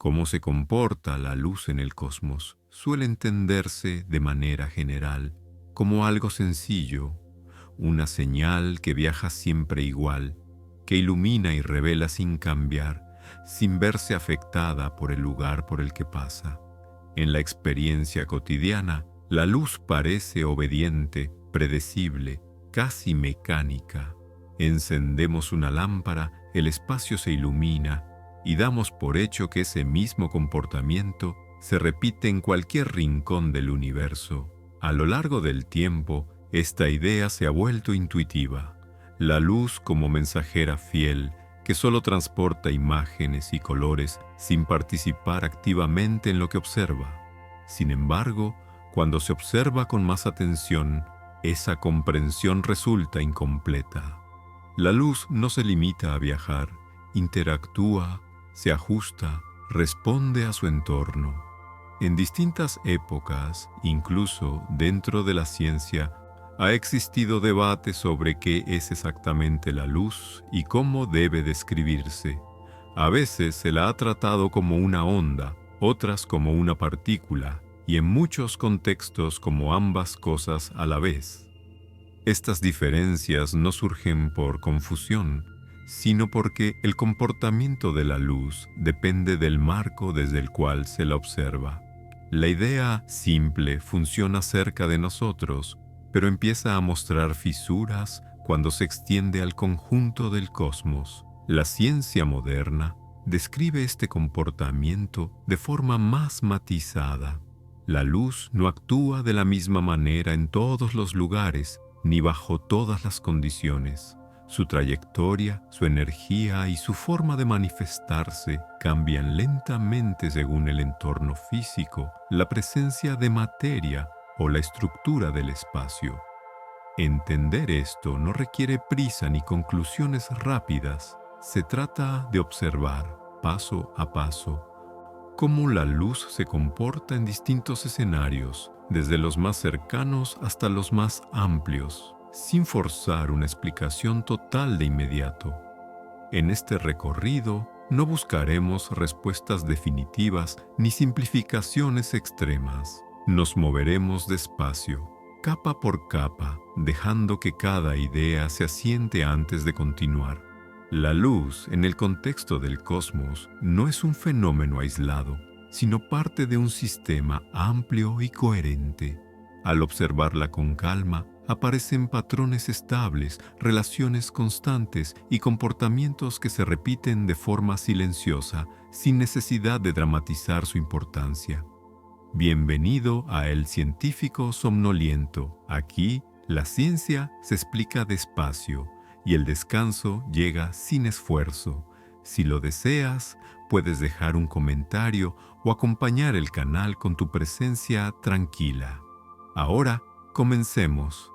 Cómo se comporta la luz en el cosmos suele entenderse de manera general como algo sencillo, una señal que viaja siempre igual, que ilumina y revela sin cambiar, sin verse afectada por el lugar por el que pasa. En la experiencia cotidiana, la luz parece obediente, predecible, casi mecánica. Encendemos una lámpara, el espacio se ilumina y damos por hecho que ese mismo comportamiento se repite en cualquier rincón del universo. A lo largo del tiempo, esta idea se ha vuelto intuitiva. La luz como mensajera fiel que solo transporta imágenes y colores sin participar activamente en lo que observa. Sin embargo, cuando se observa con más atención, esa comprensión resulta incompleta. La luz no se limita a viajar, interactúa, se ajusta, responde a su entorno. En distintas épocas, incluso dentro de la ciencia, ha existido debate sobre qué es exactamente la luz y cómo debe describirse. A veces se la ha tratado como una onda, otras como una partícula, y en muchos contextos como ambas cosas a la vez. Estas diferencias no surgen por confusión, sino porque el comportamiento de la luz depende del marco desde el cual se la observa. La idea simple funciona cerca de nosotros, pero empieza a mostrar fisuras cuando se extiende al conjunto del cosmos. La ciencia moderna describe este comportamiento de forma más matizada. La luz no actúa de la misma manera en todos los lugares ni bajo todas las condiciones. Su trayectoria, su energía y su forma de manifestarse cambian lentamente según el entorno físico, la presencia de materia o la estructura del espacio. Entender esto no requiere prisa ni conclusiones rápidas. Se trata de observar, paso a paso, cómo la luz se comporta en distintos escenarios, desde los más cercanos hasta los más amplios, sin forzar una explicación total de inmediato. En este recorrido no buscaremos respuestas definitivas ni simplificaciones extremas. Nos moveremos despacio, capa por capa, dejando que cada idea se asiente antes de continuar. La luz, en el contexto del cosmos, no es un fenómeno aislado, sino parte de un sistema amplio y coherente. Al observarla con calma, aparecen patrones estables, relaciones constantes y comportamientos que se repiten de forma silenciosa, sin necesidad de dramatizar su importancia. Bienvenido a El Científico Somnoliento. Aquí, la ciencia se explica despacio y el descanso llega sin esfuerzo. Si lo deseas, puedes dejar un comentario o acompañar el canal con tu presencia tranquila. Ahora, comencemos.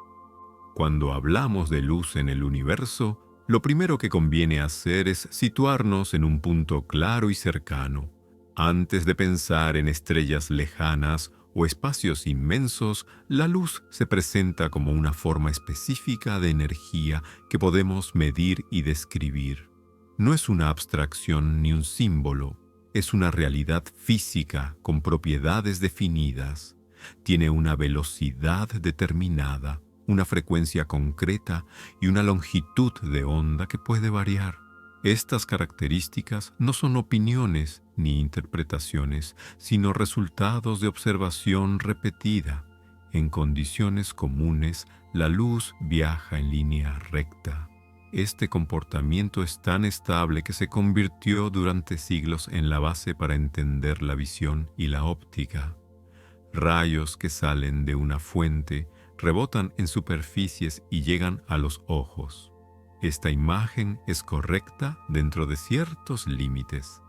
Cuando hablamos de luz en el universo, lo primero que conviene hacer es situarnos en un punto claro y cercano. Antes de pensar en estrellas lejanas o espacios inmensos, la luz se presenta como una forma específica de energía que podemos medir y describir. No es una abstracción ni un símbolo, es una realidad física con propiedades definidas. Tiene una velocidad determinada, una frecuencia concreta y una longitud de onda que puede variar. Estas características no son opiniones ni interpretaciones, sino resultados de observación repetida. En condiciones comunes, la luz viaja en línea recta. Este comportamiento es tan estable que se convirtió durante siglos en la base para entender la visión y la óptica. Rayos que salen de una fuente rebotan en superficies y llegan a los ojos. Esta imagen es correcta dentro de ciertos límites.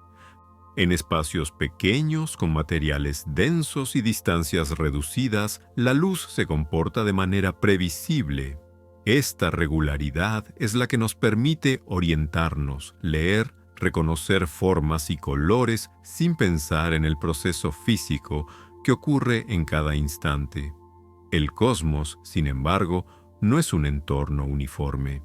En espacios pequeños, con materiales densos y distancias reducidas, la luz se comporta de manera previsible. Esta regularidad es la que nos permite orientarnos, leer, reconocer formas y colores sin pensar en el proceso físico que ocurre en cada instante. El cosmos, sin embargo, no es un entorno uniforme.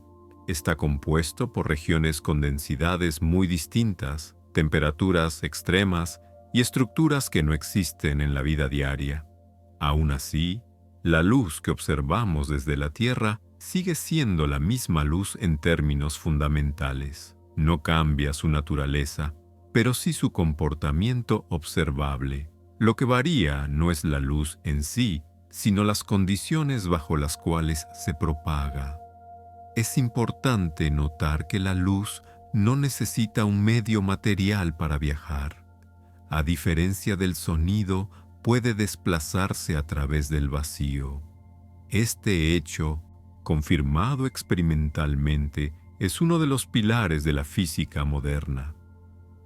Está compuesto por regiones con densidades muy distintas. temperaturas extremas y estructuras que no existen en la vida diaria. Aún así, la luz que observamos desde la Tierra sigue siendo la misma luz en términos fundamentales. No cambia su naturaleza, pero sí su comportamiento observable. Lo que varía no es la luz en sí, sino las condiciones bajo las cuales se propaga. Es importante notar que la luz no necesita un medio material para viajar. A diferencia del sonido, puede desplazarse a través del vacío. Este hecho, confirmado experimentalmente, es uno de los pilares de la física moderna.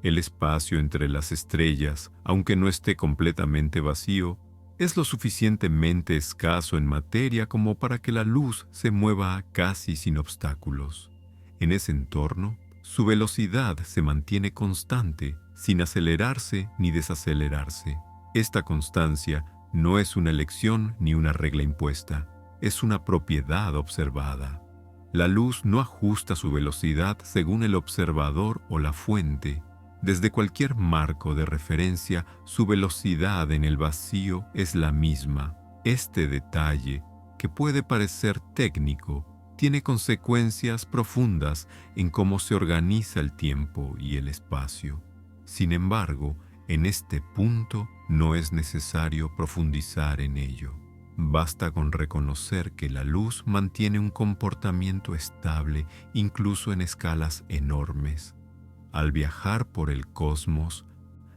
El espacio entre las estrellas, aunque no esté completamente vacío, es lo suficientemente escaso en materia como para que la luz se mueva casi sin obstáculos. En ese entorno, su velocidad se mantiene constante, sin acelerarse ni desacelerarse. Esta constancia no es una elección ni una regla impuesta, es una propiedad observada. La luz no ajusta su velocidad según el observador o la fuente. Desde cualquier marco de referencia, su velocidad en el vacío es la misma. Este detalle, que puede parecer técnico, tiene consecuencias profundas en cómo se organiza el tiempo y el espacio. Sin embargo, en este punto no es necesario profundizar en ello. Basta con reconocer que la luz mantiene un comportamiento estable incluso en escalas enormes. Al viajar por el cosmos,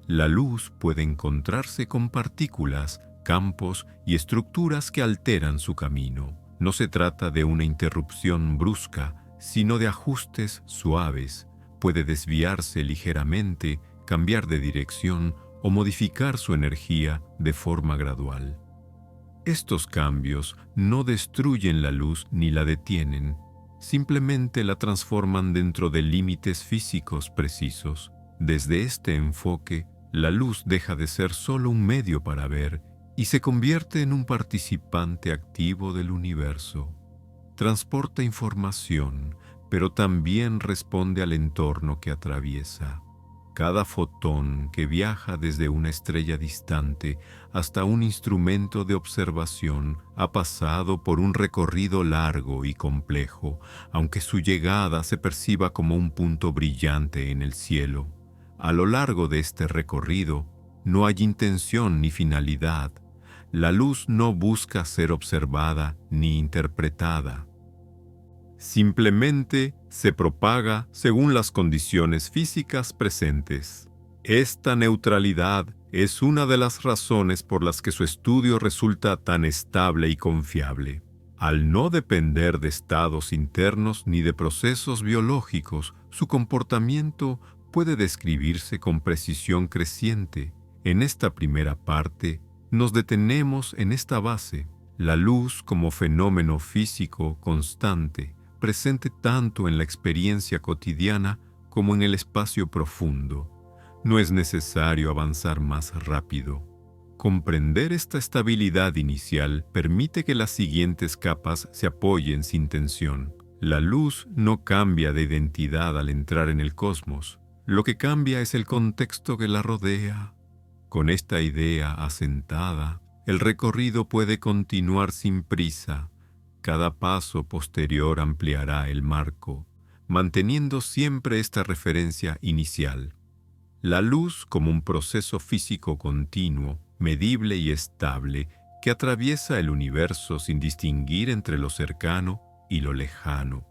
la luz puede encontrarse con partículas, campos y estructuras que alteran su camino. No se trata de una interrupción brusca, sino de ajustes suaves. Puede desviarse ligeramente, cambiar de dirección o modificar su energía de forma gradual. Estos cambios no destruyen la luz ni la detienen, simplemente la transforman dentro de límites físicos precisos. Desde este enfoque, la luz deja de ser solo un medio para ver y se convierte en un participante activo del universo. Transporta información, pero también responde al entorno que atraviesa. Cada fotón que viaja desde una estrella distante hasta un instrumento de observación ha pasado por un recorrido largo y complejo, aunque su llegada se perciba como un punto brillante en el cielo. A lo largo de este recorrido no hay intención ni finalidad. La luz no busca ser observada ni interpretada. Simplemente se propaga según las condiciones físicas presentes. Esta neutralidad es una de las razones por las que su estudio resulta tan estable y confiable. Al no depender de estados internos ni de procesos biológicos, su comportamiento puede describirse con precisión creciente. En esta primera parte, nos detenemos en esta base, la luz como fenómeno físico constante, presente tanto en la experiencia cotidiana como en el espacio profundo. No es necesario avanzar más rápido. Comprender esta estabilidad inicial permite que las siguientes capas se apoyen sin tensión. La luz no cambia de identidad al entrar en el cosmos. Lo que cambia es el contexto que la rodea. Con esta idea asentada, el recorrido puede continuar sin prisa. Cada paso posterior ampliará el marco, manteniendo siempre esta referencia inicial. La luz como un proceso físico continuo, medible y estable, que atraviesa el universo sin distinguir entre lo cercano y lo lejano.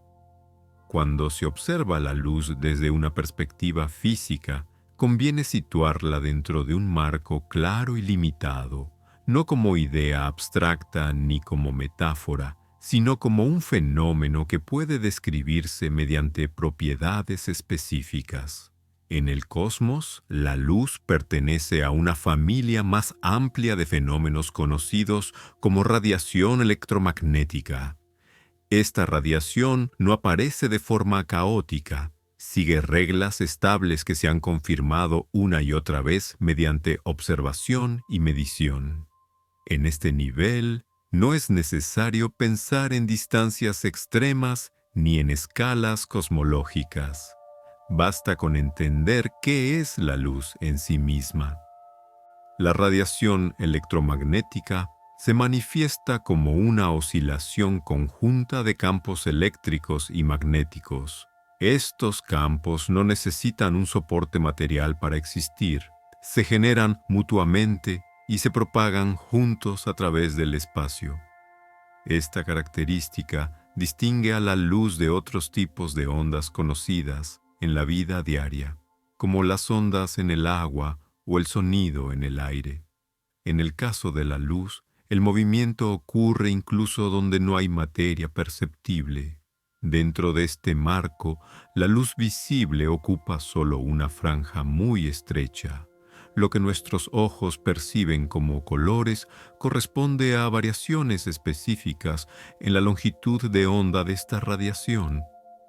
Cuando se observa la luz desde una perspectiva física, conviene situarla dentro de un marco claro y limitado, no como idea abstracta ni como metáfora, sino como un fenómeno que puede describirse mediante propiedades específicas. En el cosmos, la luz pertenece a una familia más amplia de fenómenos conocidos como radiación electromagnética. Esta radiación no aparece de forma caótica, sigue reglas estables que se han confirmado una y otra vez mediante observación y medición. En este nivel, no es necesario pensar en distancias extremas ni en escalas cosmológicas. Basta con entender qué es la luz en sí misma. La radiación electromagnética se manifiesta como una oscilación conjunta de campos eléctricos y magnéticos. Estos campos no necesitan un soporte material para existir. Se generan mutuamente y se propagan juntos a través del espacio. Esta característica distingue a la luz de otros tipos de ondas conocidas en la vida diaria, como las ondas en el agua o el sonido en el aire. En el caso de la luz, el movimiento ocurre incluso donde no hay materia perceptible. Dentro de este marco, la luz visible ocupa solo una franja muy estrecha. Lo que nuestros ojos perciben como colores corresponde a variaciones específicas en la longitud de onda de esta radiación.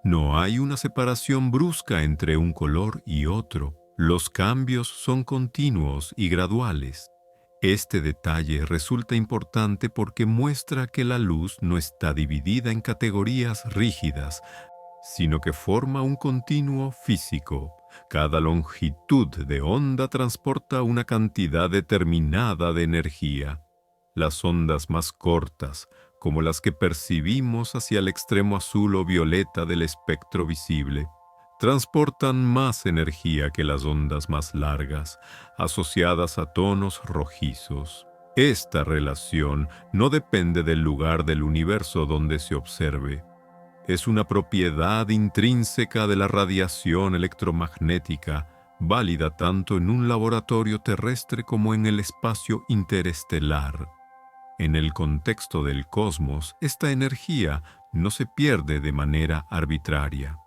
No hay una separación brusca entre un color y otro. Los cambios son continuos y graduales. Este detalle resulta importante porque muestra que la luz no está dividida en categorías rígidas, sino que forma un continuo físico. Cada longitud de onda transporta una cantidad determinada de energía. Las ondas más cortas, como las que percibimos hacia el extremo azul o violeta del espectro visible, transportan más energía que las ondas más largas, asociadas a tonos rojizos. Esta relación no depende del lugar del universo donde se observe. Es una propiedad intrínseca de la radiación electromagnética, válida tanto en un laboratorio terrestre como en el espacio interestelar. En el contexto del cosmos, esta energía no se pierde de manera arbitraria.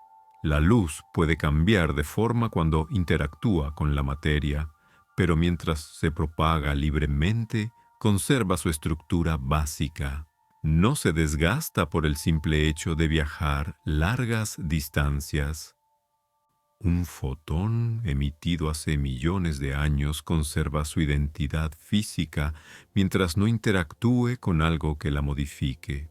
La luz puede cambiar de forma cuando interactúa con la materia, pero mientras se propaga libremente, conserva su estructura básica. No se desgasta por el simple hecho de viajar largas distancias. Un fotón emitido hace millones de años conserva su identidad física mientras no interactúe con algo que la modifique.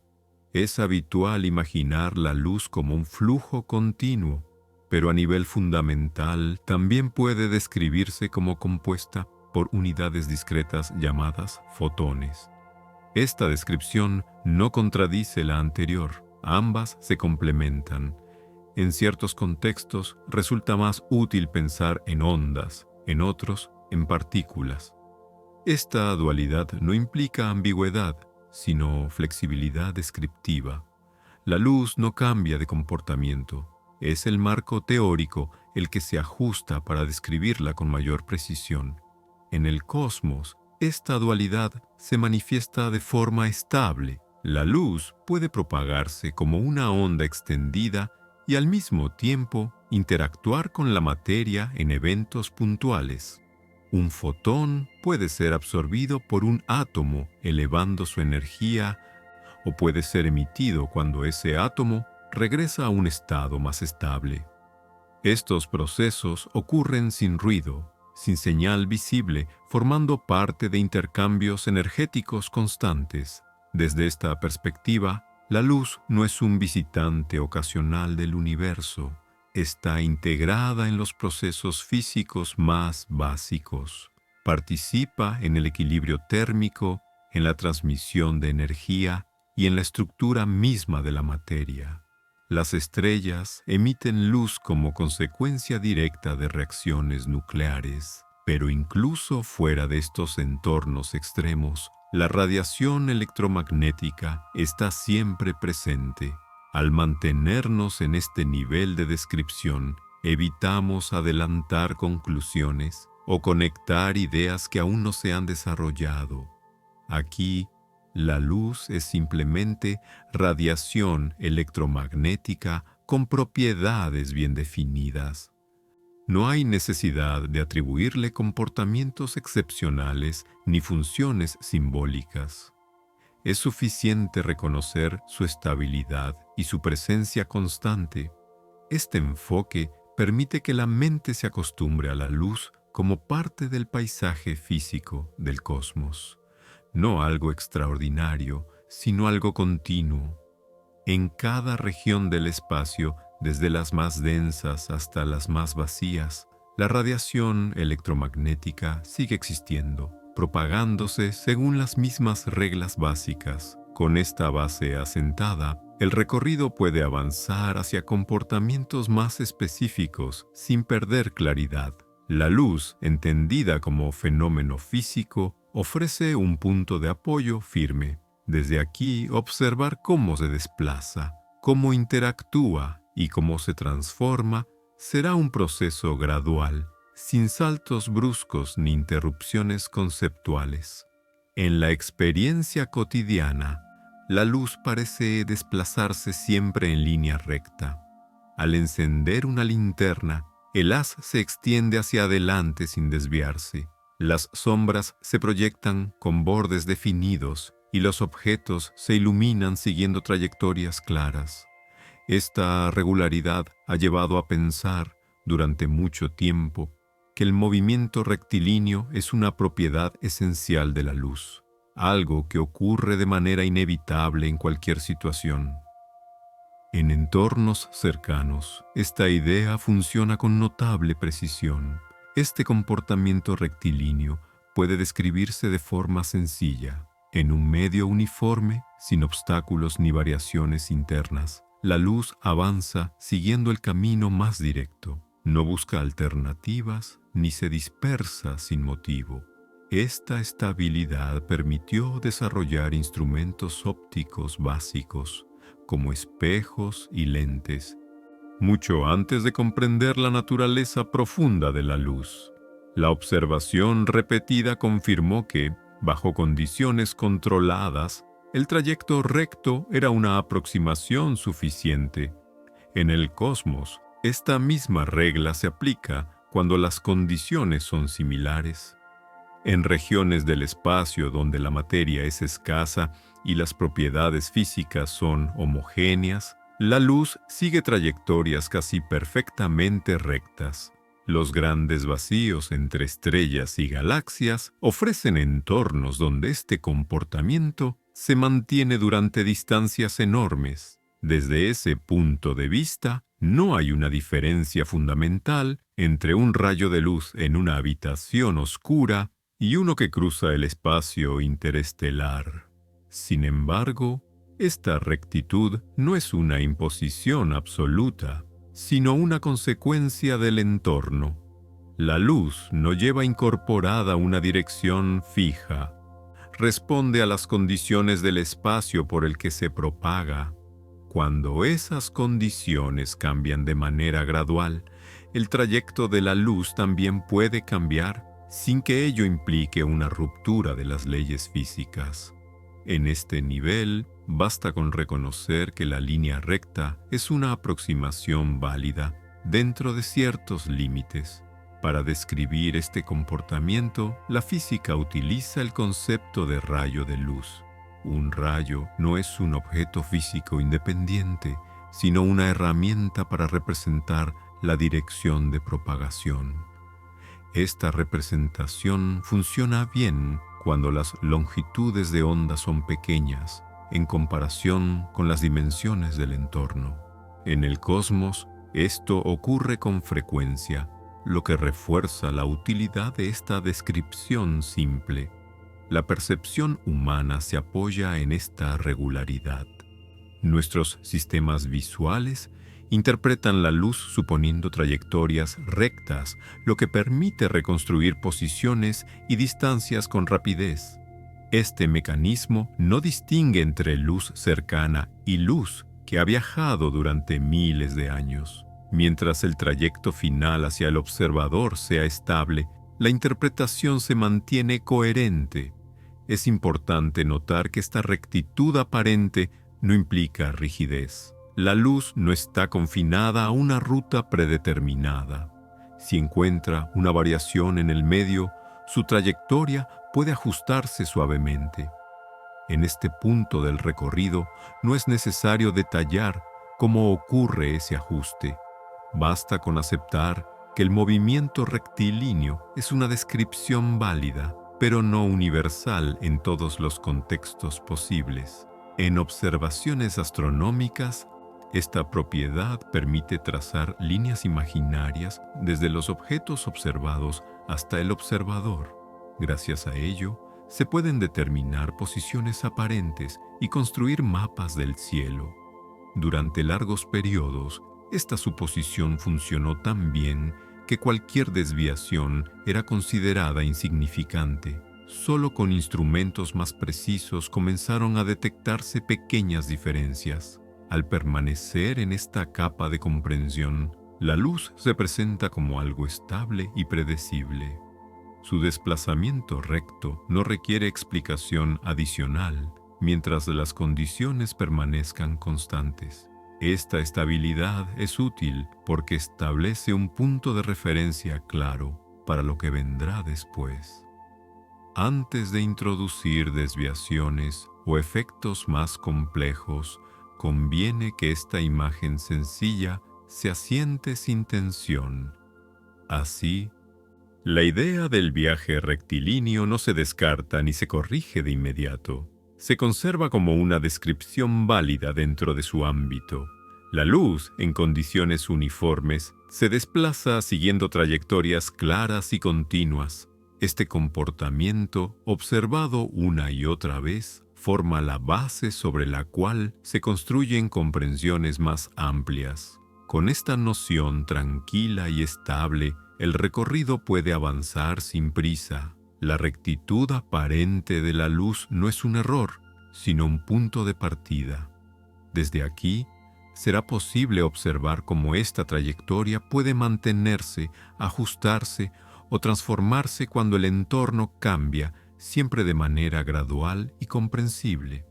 Es habitual imaginar la luz como un flujo continuo, pero a nivel fundamental también puede describirse como compuesta por unidades discretas llamadas fotones. Esta descripción no contradice la anterior, ambas se complementan. En ciertos contextos resulta más útil pensar en ondas, en otros en partículas. Esta dualidad no implica ambigüedad, sino flexibilidad descriptiva. La luz no cambia de comportamiento, es el marco teórico el que se ajusta para describirla con mayor precisión. En el cosmos, esta dualidad se manifiesta de forma estable. La luz puede propagarse como una onda extendida y al mismo tiempo interactuar con la materia en eventos puntuales. Un fotón puede ser absorbido por un átomo elevando su energía o puede ser emitido cuando ese átomo regresa a un estado más estable. Estos procesos ocurren sin ruido, sin señal visible, formando parte de intercambios energéticos constantes. Desde esta perspectiva, la luz no es un visitante ocasional del universo, está integrada en los procesos físicos más básicos. Participa en el equilibrio térmico, en la transmisión de energía y en la estructura misma de la materia. Las estrellas emiten luz como consecuencia directa de reacciones nucleares, pero incluso fuera de estos entornos extremos, la radiación electromagnética está siempre presente. Al mantenernos en este nivel de descripción, evitamos adelantar conclusiones o conectar ideas que aún no se han desarrollado. Aquí, la luz es simplemente radiación electromagnética con propiedades bien definidas. No hay necesidad de atribuirle comportamientos excepcionales ni funciones simbólicas. Es suficiente reconocer su estabilidad y su presencia constante. Este enfoque permite que la mente se acostumbre a la luz como parte del paisaje físico del cosmos. No algo extraordinario, sino algo continuo. En cada región del espacio Desde las más densas hasta las más vacías, la radiación electromagnética sigue existiendo, propagándose según las mismas reglas básicas. Con esta base asentada, el recorrido puede avanzar hacia comportamientos más específicos sin perder claridad. La luz, entendida como fenómeno físico, ofrece un punto de apoyo firme. Desde aquí, observar cómo se desplaza, cómo interactúa y cómo se transforma será un proceso gradual, sin saltos bruscos ni interrupciones conceptuales. En la experiencia cotidiana, la luz parece desplazarse siempre en línea recta. Al encender una linterna, el haz se extiende hacia adelante sin desviarse. Las sombras se proyectan con bordes definidos y los objetos se iluminan siguiendo trayectorias claras. Esta regularidad ha llevado a pensar, durante mucho tiempo, que el movimiento rectilíneo es una propiedad esencial de la luz, algo que ocurre de manera inevitable en cualquier situación. En entornos cercanos, esta idea funciona con notable precisión. Este comportamiento rectilíneo puede describirse de forma sencilla. En un medio uniforme, sin obstáculos ni variaciones internas, la luz avanza siguiendo el camino más directo. No busca alternativas ni se dispersa sin motivo. Esta estabilidad permitió desarrollar instrumentos ópticos básicos, como espejos y lentes, mucho antes de comprender la naturaleza profunda de la luz. La observación repetida confirmó que, bajo condiciones controladas, el trayecto recto era una aproximación suficiente. En el cosmos, esta misma regla se aplica cuando las condiciones son similares. En regiones del espacio donde la materia es escasa y las propiedades físicas son homogéneas, la luz sigue trayectorias casi perfectamente rectas. Los grandes vacíos entre estrellas y galaxias ofrecen entornos donde este comportamiento se mantiene durante distancias enormes. Desde ese punto de vista, no hay una diferencia fundamental entre un rayo de luz en una habitación oscura y uno que cruza el espacio interestelar. Sin embargo, esta rectitud no es una imposición absoluta, sino una consecuencia del entorno. La luz no lleva incorporada una dirección fija. Responde a las condiciones del espacio por el que se propaga. Cuando esas condiciones cambian de manera gradual, el trayecto de la luz también puede cambiar sin que ello implique una ruptura de las leyes físicas. En este nivel, basta con reconocer que la línea recta es una aproximación válida dentro de ciertos límites. Para describir este comportamiento, la física utiliza el concepto de rayo de luz. Un rayo no es un objeto físico independiente, sino una herramienta para representar la dirección de propagación. Esta representación funciona bien cuando las longitudes de onda son pequeñas en comparación con las dimensiones del entorno. En el cosmos, esto ocurre con frecuencia, lo que refuerza la utilidad de esta descripción simple. La percepción humana se apoya en esta regularidad. Nuestros sistemas visuales interpretan la luz suponiendo trayectorias rectas, lo que permite reconstruir posiciones y distancias con rapidez. Este mecanismo no distingue entre luz cercana y luz que ha viajado durante miles de años. Mientras el trayecto final hacia el observador sea estable, la interpretación se mantiene coherente. Es importante notar que esta rectitud aparente no implica rigidez. La luz no está confinada a una ruta predeterminada. Si encuentra una variación en el medio, su trayectoria puede ajustarse suavemente. En este punto del recorrido no es necesario detallar cómo ocurre ese ajuste. Basta con aceptar que el movimiento rectilíneo es una descripción válida, pero no universal en todos los contextos posibles. En observaciones astronómicas, Esta propiedad permite trazar líneas imaginarias desde los objetos observados hasta el observador. Gracias a ello, se pueden determinar posiciones aparentes y construir mapas del cielo. Durante largos periodos, esta suposición funcionó tan bien que cualquier desviación era considerada insignificante. Solo con instrumentos más precisos comenzaron a detectarse pequeñas diferencias. Al permanecer en esta capa de comprensión, la luz se presenta como algo estable y predecible. Su desplazamiento recto no requiere explicación adicional mientras las condiciones permanezcan constantes. Esta estabilidad es útil porque establece un punto de referencia claro para lo que vendrá después. Antes de introducir desviaciones o efectos más complejos, conviene que esta imagen sencilla se asiente sin tensión. Así, la idea del viaje rectilíneo no se descarta ni se corrige de inmediato. Se conserva como una descripción válida dentro de su ámbito. La luz, en condiciones uniformes, se desplaza siguiendo trayectorias claras y continuas. Este comportamiento, observado una y otra vez, forma la base sobre la cual se construyen comprensiones más amplias. Con esta noción tranquila y estable, el recorrido puede avanzar sin prisa. La rectitud aparente de la luz no es un error, sino un punto de partida. Desde aquí, será posible observar cómo esta trayectoria puede mantenerse, ajustarse o transformarse cuando el entorno cambia, siempre de manera gradual y comprensible.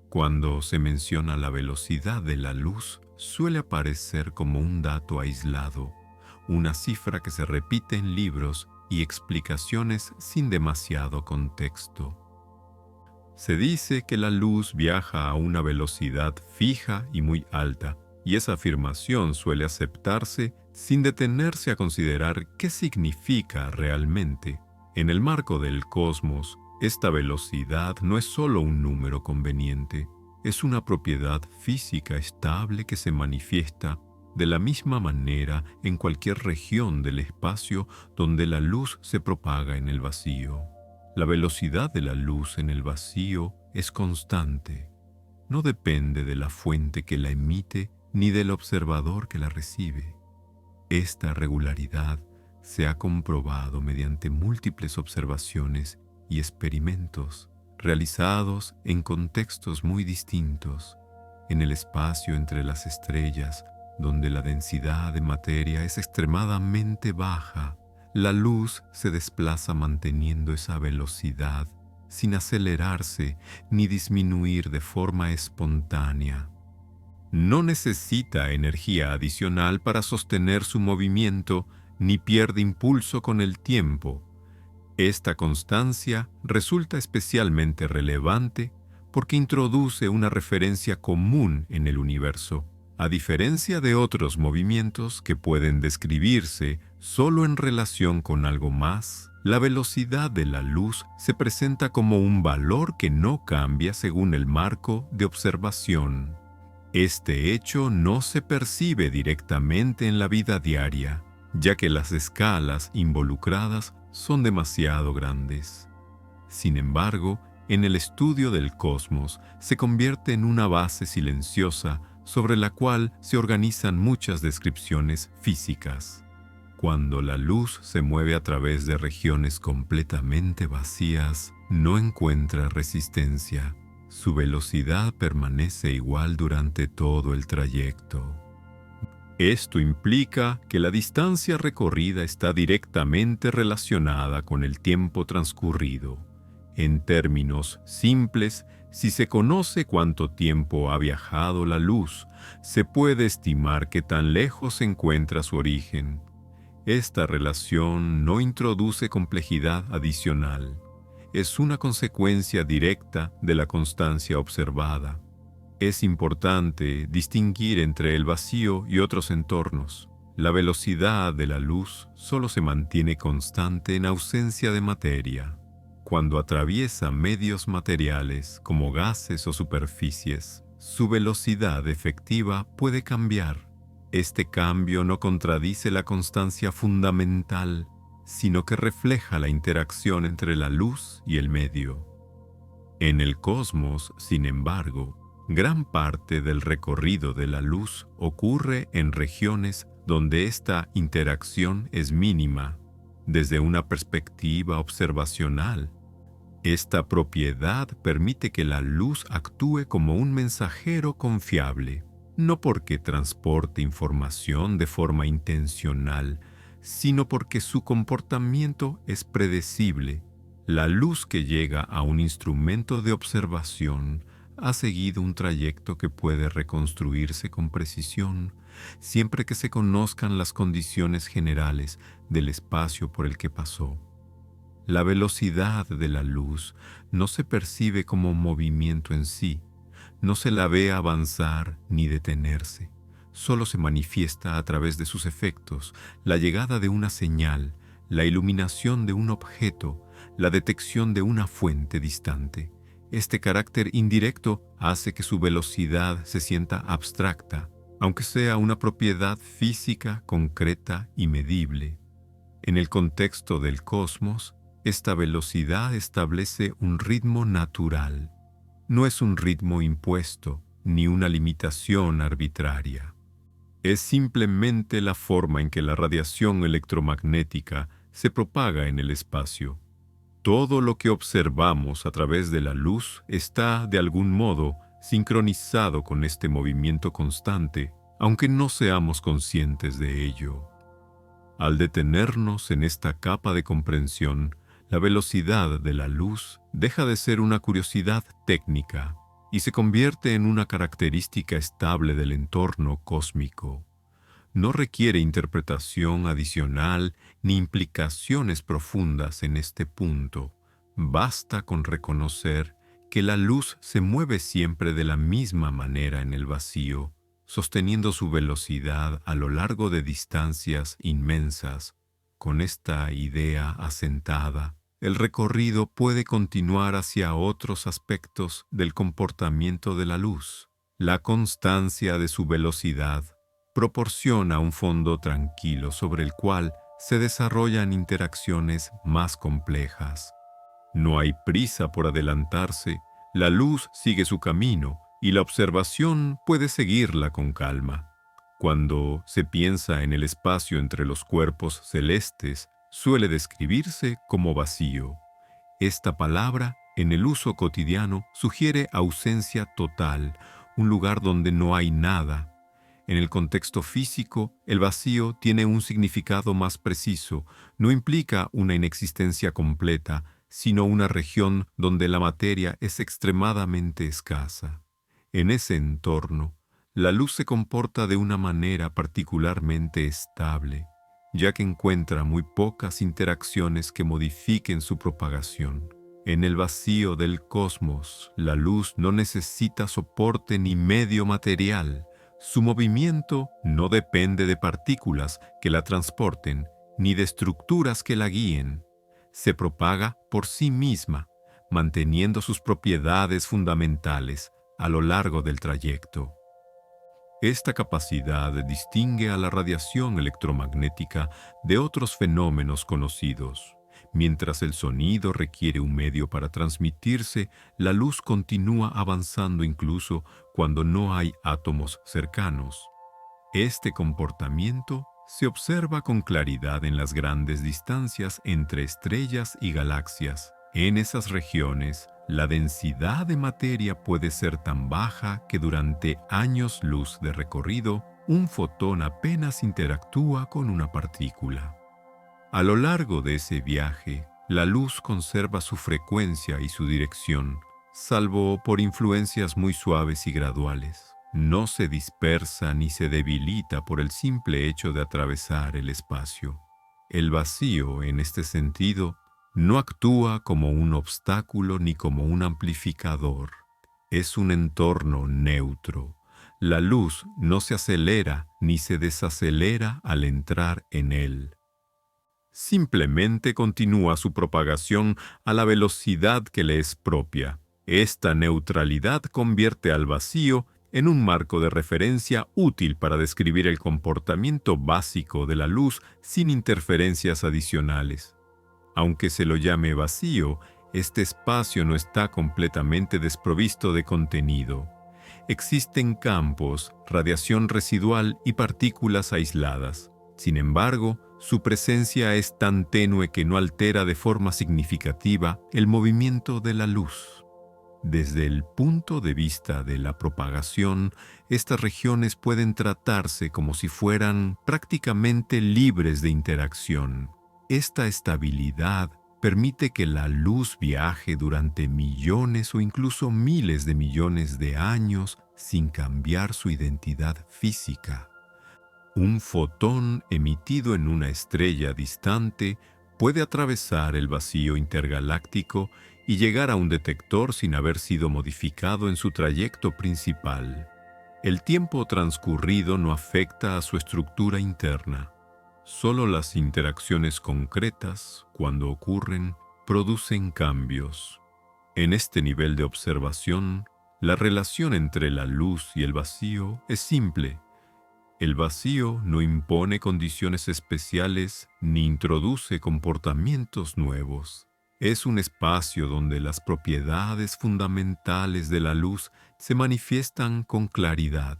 Cuando se menciona la velocidad de la luz, suele aparecer como un dato aislado, una cifra que se repite en libros y explicaciones sin demasiado contexto. Se dice que la luz viaja a una velocidad fija y muy alta, y esa afirmación suele aceptarse sin detenerse a considerar qué significa realmente. En el marco del cosmos, esta velocidad no es solo un número conveniente, es una propiedad física estable que se manifiesta de la misma manera en cualquier región del espacio donde la luz se propaga en el vacío. La velocidad de la luz en el vacío es constante. No depende de la fuente que la emite ni del observador que la recibe. Esta regularidad se ha comprobado mediante múltiples observaciones y experimentos realizados en contextos muy distintos, en el espacio entre las estrellas, donde la densidad de materia es extremadamente baja. La luz se desplaza manteniendo esa velocidad sin acelerarse ni disminuir de forma espontánea. No necesita energía adicional para sostener su movimiento ni pierde impulso con el tiempo. Esta constancia resulta especialmente relevante porque introduce una referencia común en el universo, a diferencia de otros movimientos que pueden describirse solo en relación con algo más. La velocidad de la luz se presenta como un valor que no cambia según el marco de observación. Este hecho no se percibe directamente en la vida diaria, ya que las escalas involucradas son demasiado grandes. Sin embargo, en el estudio del cosmos se convierte en una base silenciosa sobre la cual se organizan muchas descripciones físicas. Cuando la luz se mueve a través de regiones completamente vacías, no encuentra resistencia. Su velocidad permanece igual durante todo el trayecto. Esto implica que la distancia recorrida está directamente relacionada con el tiempo transcurrido. En términos simples, si se conoce cuánto tiempo ha viajado la luz, se puede estimar qué tan lejos se encuentra su origen. Esta relación no introduce complejidad adicional. Es una consecuencia directa de la constancia observada. Es importante distinguir entre el vacío y otros entornos. La velocidad de la luz solo se mantiene constante en ausencia de materia. Cuando atraviesa medios materiales como gases o superficies, su velocidad efectiva puede cambiar. Este cambio no contradice la constancia fundamental, sino que refleja la interacción entre la luz y el medio. En el cosmos, sin embargo, gran parte del recorrido de la luz ocurre en regiones donde esta interacción es mínima. Desde una perspectiva observacional, esta propiedad permite que la luz actúe como un mensajero confiable, no porque transporte información de forma intencional, sino porque su comportamiento es predecible. La luz que llega a un instrumento de observación ha seguido un trayecto que puede reconstruirse con precisión, siempre que se conozcan las condiciones generales del espacio por el que pasó. La velocidad de la luz no se percibe como movimiento en sí, no se la ve avanzar ni detenerse, solo se manifiesta a través de sus efectos, la llegada de una señal, la iluminación de un objeto, la detección de una fuente distante. Este carácter indirecto hace que su velocidad se sienta abstracta, aunque sea una propiedad física concreta y medible. En el contexto del cosmos, esta velocidad establece un ritmo natural. No es un ritmo impuesto, ni una limitación arbitraria. Es simplemente la forma en que la radiación electromagnética se propaga en el espacio. Todo lo que observamos a través de la luz está, de algún modo, sincronizado con este movimiento constante, aunque no seamos conscientes de ello. Al detenernos en esta capa de comprensión, la velocidad de la luz deja de ser una curiosidad técnica y se convierte en una característica estable del entorno cósmico. No requiere interpretación adicional ni implicaciones profundas en este punto. Basta con reconocer que la luz se mueve siempre de la misma manera en el vacío, sosteniendo su velocidad a lo largo de distancias inmensas. Con esta idea asentada, el recorrido puede continuar hacia otros aspectos del comportamiento de la luz. La constancia de su velocidad proporciona un fondo tranquilo sobre el cual se desarrollan interacciones más complejas. No hay prisa por adelantarse, la luz sigue su camino y la observación puede seguirla con calma. Cuando se piensa en el espacio entre los cuerpos celestes, suele describirse como vacío. Esta palabra, en el uso cotidiano, sugiere ausencia total, un lugar donde no hay nada. En el contexto físico, el vacío tiene un significado más preciso, no implica una inexistencia completa, sino una región donde la materia es extremadamente escasa. En ese entorno, la luz se comporta de una manera particularmente estable, ya que encuentra muy pocas interacciones que modifiquen su propagación. En el vacío del cosmos, la luz no necesita soporte ni medio material. Su movimiento no depende de partículas que la transporten, ni de estructuras que la guíen. Se propaga por sí misma, manteniendo sus propiedades fundamentales a lo largo del trayecto. Esta capacidad distingue a la radiación electromagnética de otros fenómenos conocidos. Mientras el sonido requiere un medio para transmitirse, la luz continúa avanzando incluso cuando no hay átomos cercanos. Este comportamiento se observa con claridad en las grandes distancias entre estrellas y galaxias. En esas regiones, la densidad de materia puede ser tan baja que durante años luz de recorrido, un fotón apenas interactúa con una partícula. A lo largo de ese viaje, la luz conserva su frecuencia y su dirección, salvo por influencias muy suaves y graduales. No se dispersa ni se debilita por el simple hecho de atravesar el espacio. El vacío, en este sentido, no actúa como un obstáculo ni como un amplificador. Es un entorno neutro. La luz no se acelera ni se desacelera al entrar en él. Simplemente continúa su propagación a la velocidad que le es propia. Esta neutralidad convierte al vacío en un marco de referencia útil para describir el comportamiento básico de la luz sin interferencias adicionales. Aunque se lo llame vacío, este espacio no está completamente desprovisto de contenido. Existen campos, radiación residual y partículas aisladas. Sin embargo, su presencia es tan tenue que no altera de forma significativa el movimiento de la luz. Desde el punto de vista de la propagación, estas regiones pueden tratarse como si fueran prácticamente libres de interacción. Esta estabilidad permite que la luz viaje durante millones o incluso miles de millones de años sin cambiar su identidad física. Un fotón emitido en una estrella distante puede atravesar el vacío intergaláctico y llegar a un detector sin haber sido modificado en su trayecto principal. El tiempo transcurrido no afecta a su estructura interna. Solo las interacciones concretas, cuando ocurren, producen cambios. En este nivel de observación, la relación entre la luz y el vacío es simple. El vacío no impone condiciones especiales ni introduce comportamientos nuevos. Es un espacio donde las propiedades fundamentales de la luz se manifiestan con claridad.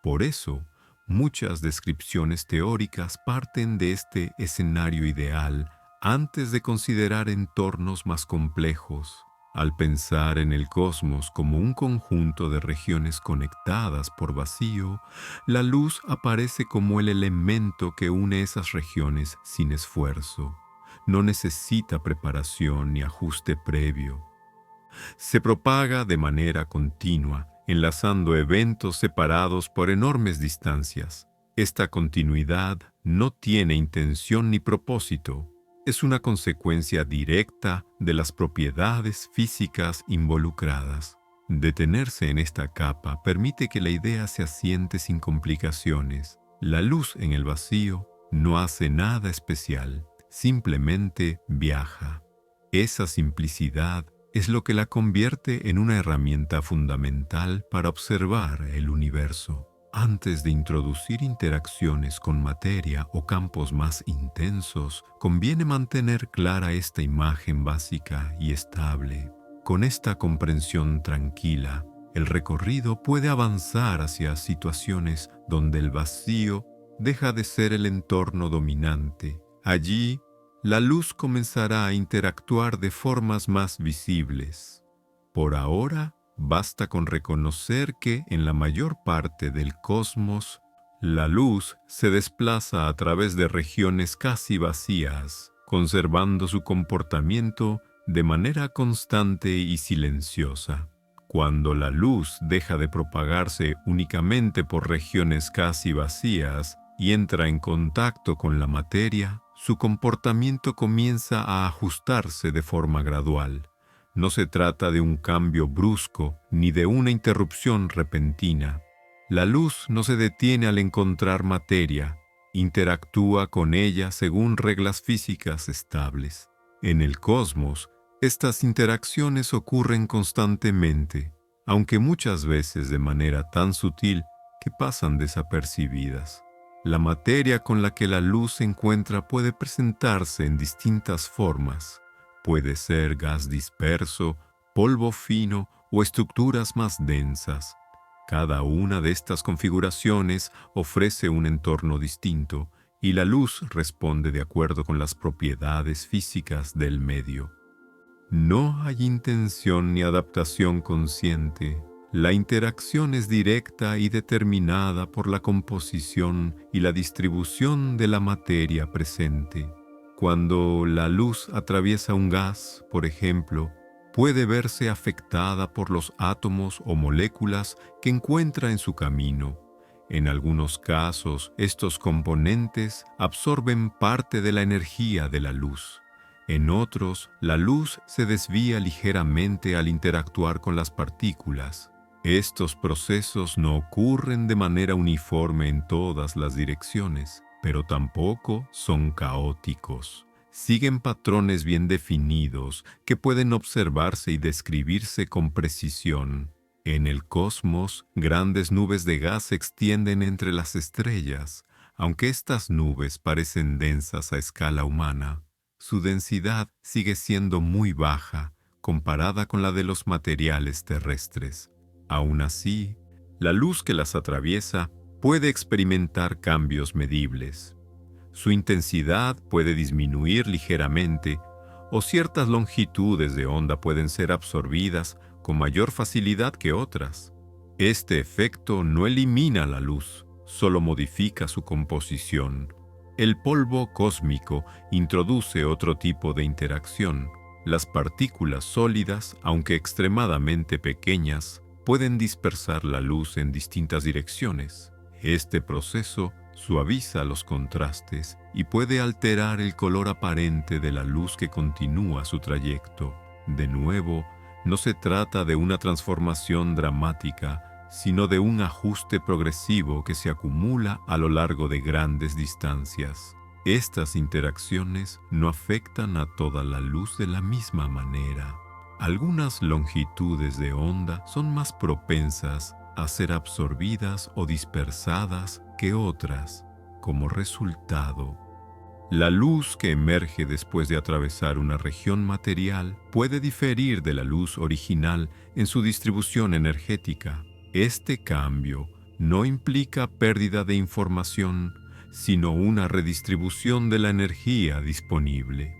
Por eso, muchas descripciones teóricas parten de este escenario ideal antes de considerar entornos más complejos. Al pensar en el cosmos como un conjunto de regiones conectadas por vacío, la luz aparece como el elemento que une esas regiones sin esfuerzo. No necesita preparación ni ajuste previo. Se propaga de manera continua, enlazando eventos separados por enormes distancias. Esta continuidad no tiene intención ni propósito. Es una consecuencia directa de las propiedades físicas involucradas. Detenerse en esta capa permite que la idea se asiente sin complicaciones. La luz en el vacío no hace nada especial, simplemente viaja. Esa simplicidad es lo que la convierte en una herramienta fundamental para observar el universo. Antes de introducir interacciones con materia o campos más intensos, conviene mantener clara esta imagen básica y estable. Con esta comprensión tranquila, el recorrido puede avanzar hacia situaciones donde el vacío deja de ser el entorno dominante. Allí, la luz comenzará a interactuar de formas más visibles. Por ahora, basta con reconocer que en la mayor parte del cosmos, la luz se desplaza a través de regiones casi vacías, conservando su comportamiento de manera constante y silenciosa. Cuando la luz deja de propagarse únicamente por regiones casi vacías y entra en contacto con la materia, su comportamiento comienza a ajustarse de forma gradual. No se trata de un cambio brusco ni de una interrupción repentina. La luz no se detiene al encontrar materia, interactúa con ella según reglas físicas estables. En el cosmos, estas interacciones ocurren constantemente, aunque muchas veces de manera tan sutil que pasan desapercibidas. La materia con la que la luz se encuentra puede presentarse en distintas formas. Puede ser gas disperso, polvo fino o estructuras más densas. Cada una de estas configuraciones ofrece un entorno distinto y la luz responde de acuerdo con las propiedades físicas del medio. No hay intención ni adaptación consciente. La interacción es directa y determinada por la composición y la distribución de la materia presente. Cuando la luz atraviesa un gas, por ejemplo, puede verse afectada por los átomos o moléculas que encuentra en su camino. En algunos casos, estos componentes absorben parte de la energía de la luz. En otros, la luz se desvía ligeramente al interactuar con las partículas. Estos procesos no ocurren de manera uniforme en todas las direcciones, pero tampoco son caóticos. Siguen patrones bien definidos que pueden observarse y describirse con precisión. En el cosmos, grandes nubes de gas se extienden entre las estrellas. Aunque estas nubes parecen densas a escala humana, su densidad sigue siendo muy baja comparada con la de los materiales terrestres. Aún así, la luz que las atraviesa puede experimentar cambios medibles. Su intensidad puede disminuir ligeramente o ciertas longitudes de onda pueden ser absorbidas con mayor facilidad que otras. Este efecto no elimina la luz, solo modifica su composición. El polvo cósmico introduce otro tipo de interacción. Las partículas sólidas, aunque extremadamente pequeñas, pueden dispersar la luz en distintas direcciones. Este proceso suaviza los contrastes y puede alterar el color aparente de la luz que continúa su trayecto. De nuevo, no se trata de una transformación dramática, sino de un ajuste progresivo que se acumula a lo largo de grandes distancias. Estas interacciones no afectan a toda la luz de la misma manera. Algunas longitudes de onda son más propensas a ser absorbidas o dispersadas que otras. Como resultado, la luz que emerge después de atravesar una región material puede diferir de la luz original en su distribución energética. Este cambio no implica pérdida de información, sino una redistribución de la energía disponible.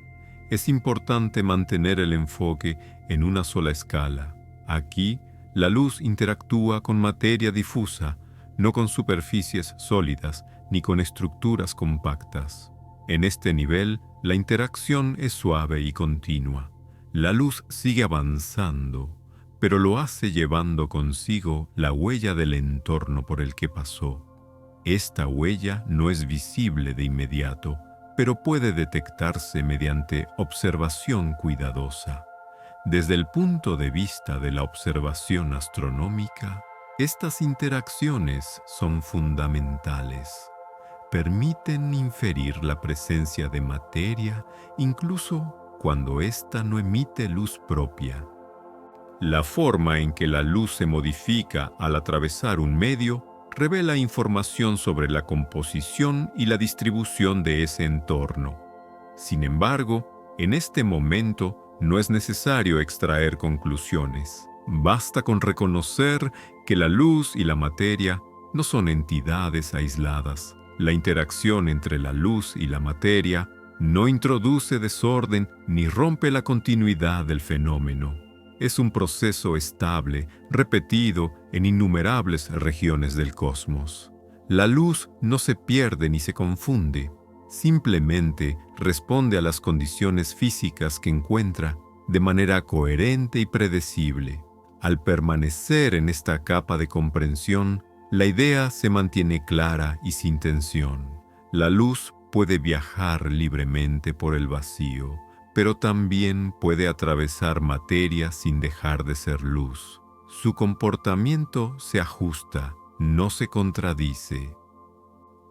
Es importante mantener el enfoque en una sola escala. Aquí, la luz interactúa con materia difusa, no con superficies sólidas ni con estructuras compactas. En este nivel, la interacción es suave y continua. La luz sigue avanzando, pero lo hace llevando consigo la huella del entorno por el que pasó. Esta huella no es visible de inmediato, pero puede detectarse mediante observación cuidadosa. Desde el punto de vista de la observación astronómica, estas interacciones son fundamentales. Permiten inferir la presencia de materia incluso cuando ésta no emite luz propia. La forma en que la luz se modifica al atravesar un medio revela información sobre la composición y la distribución de ese entorno. Sin embargo, en este momento no es necesario extraer conclusiones. Basta con reconocer que la luz y la materia no son entidades aisladas. La interacción entre la luz y la materia no introduce desorden ni rompe la continuidad del fenómeno. Es un proceso estable, repetido en innumerables regiones del cosmos. La luz no se pierde ni se confunde, simplemente responde a las condiciones físicas que encuentra de manera coherente y predecible. Al permanecer en esta capa de comprensión, la idea se mantiene clara y sin tensión. La luz puede viajar libremente por el vacío, pero también puede atravesar materia sin dejar de ser luz. Su comportamiento se ajusta, no se contradice.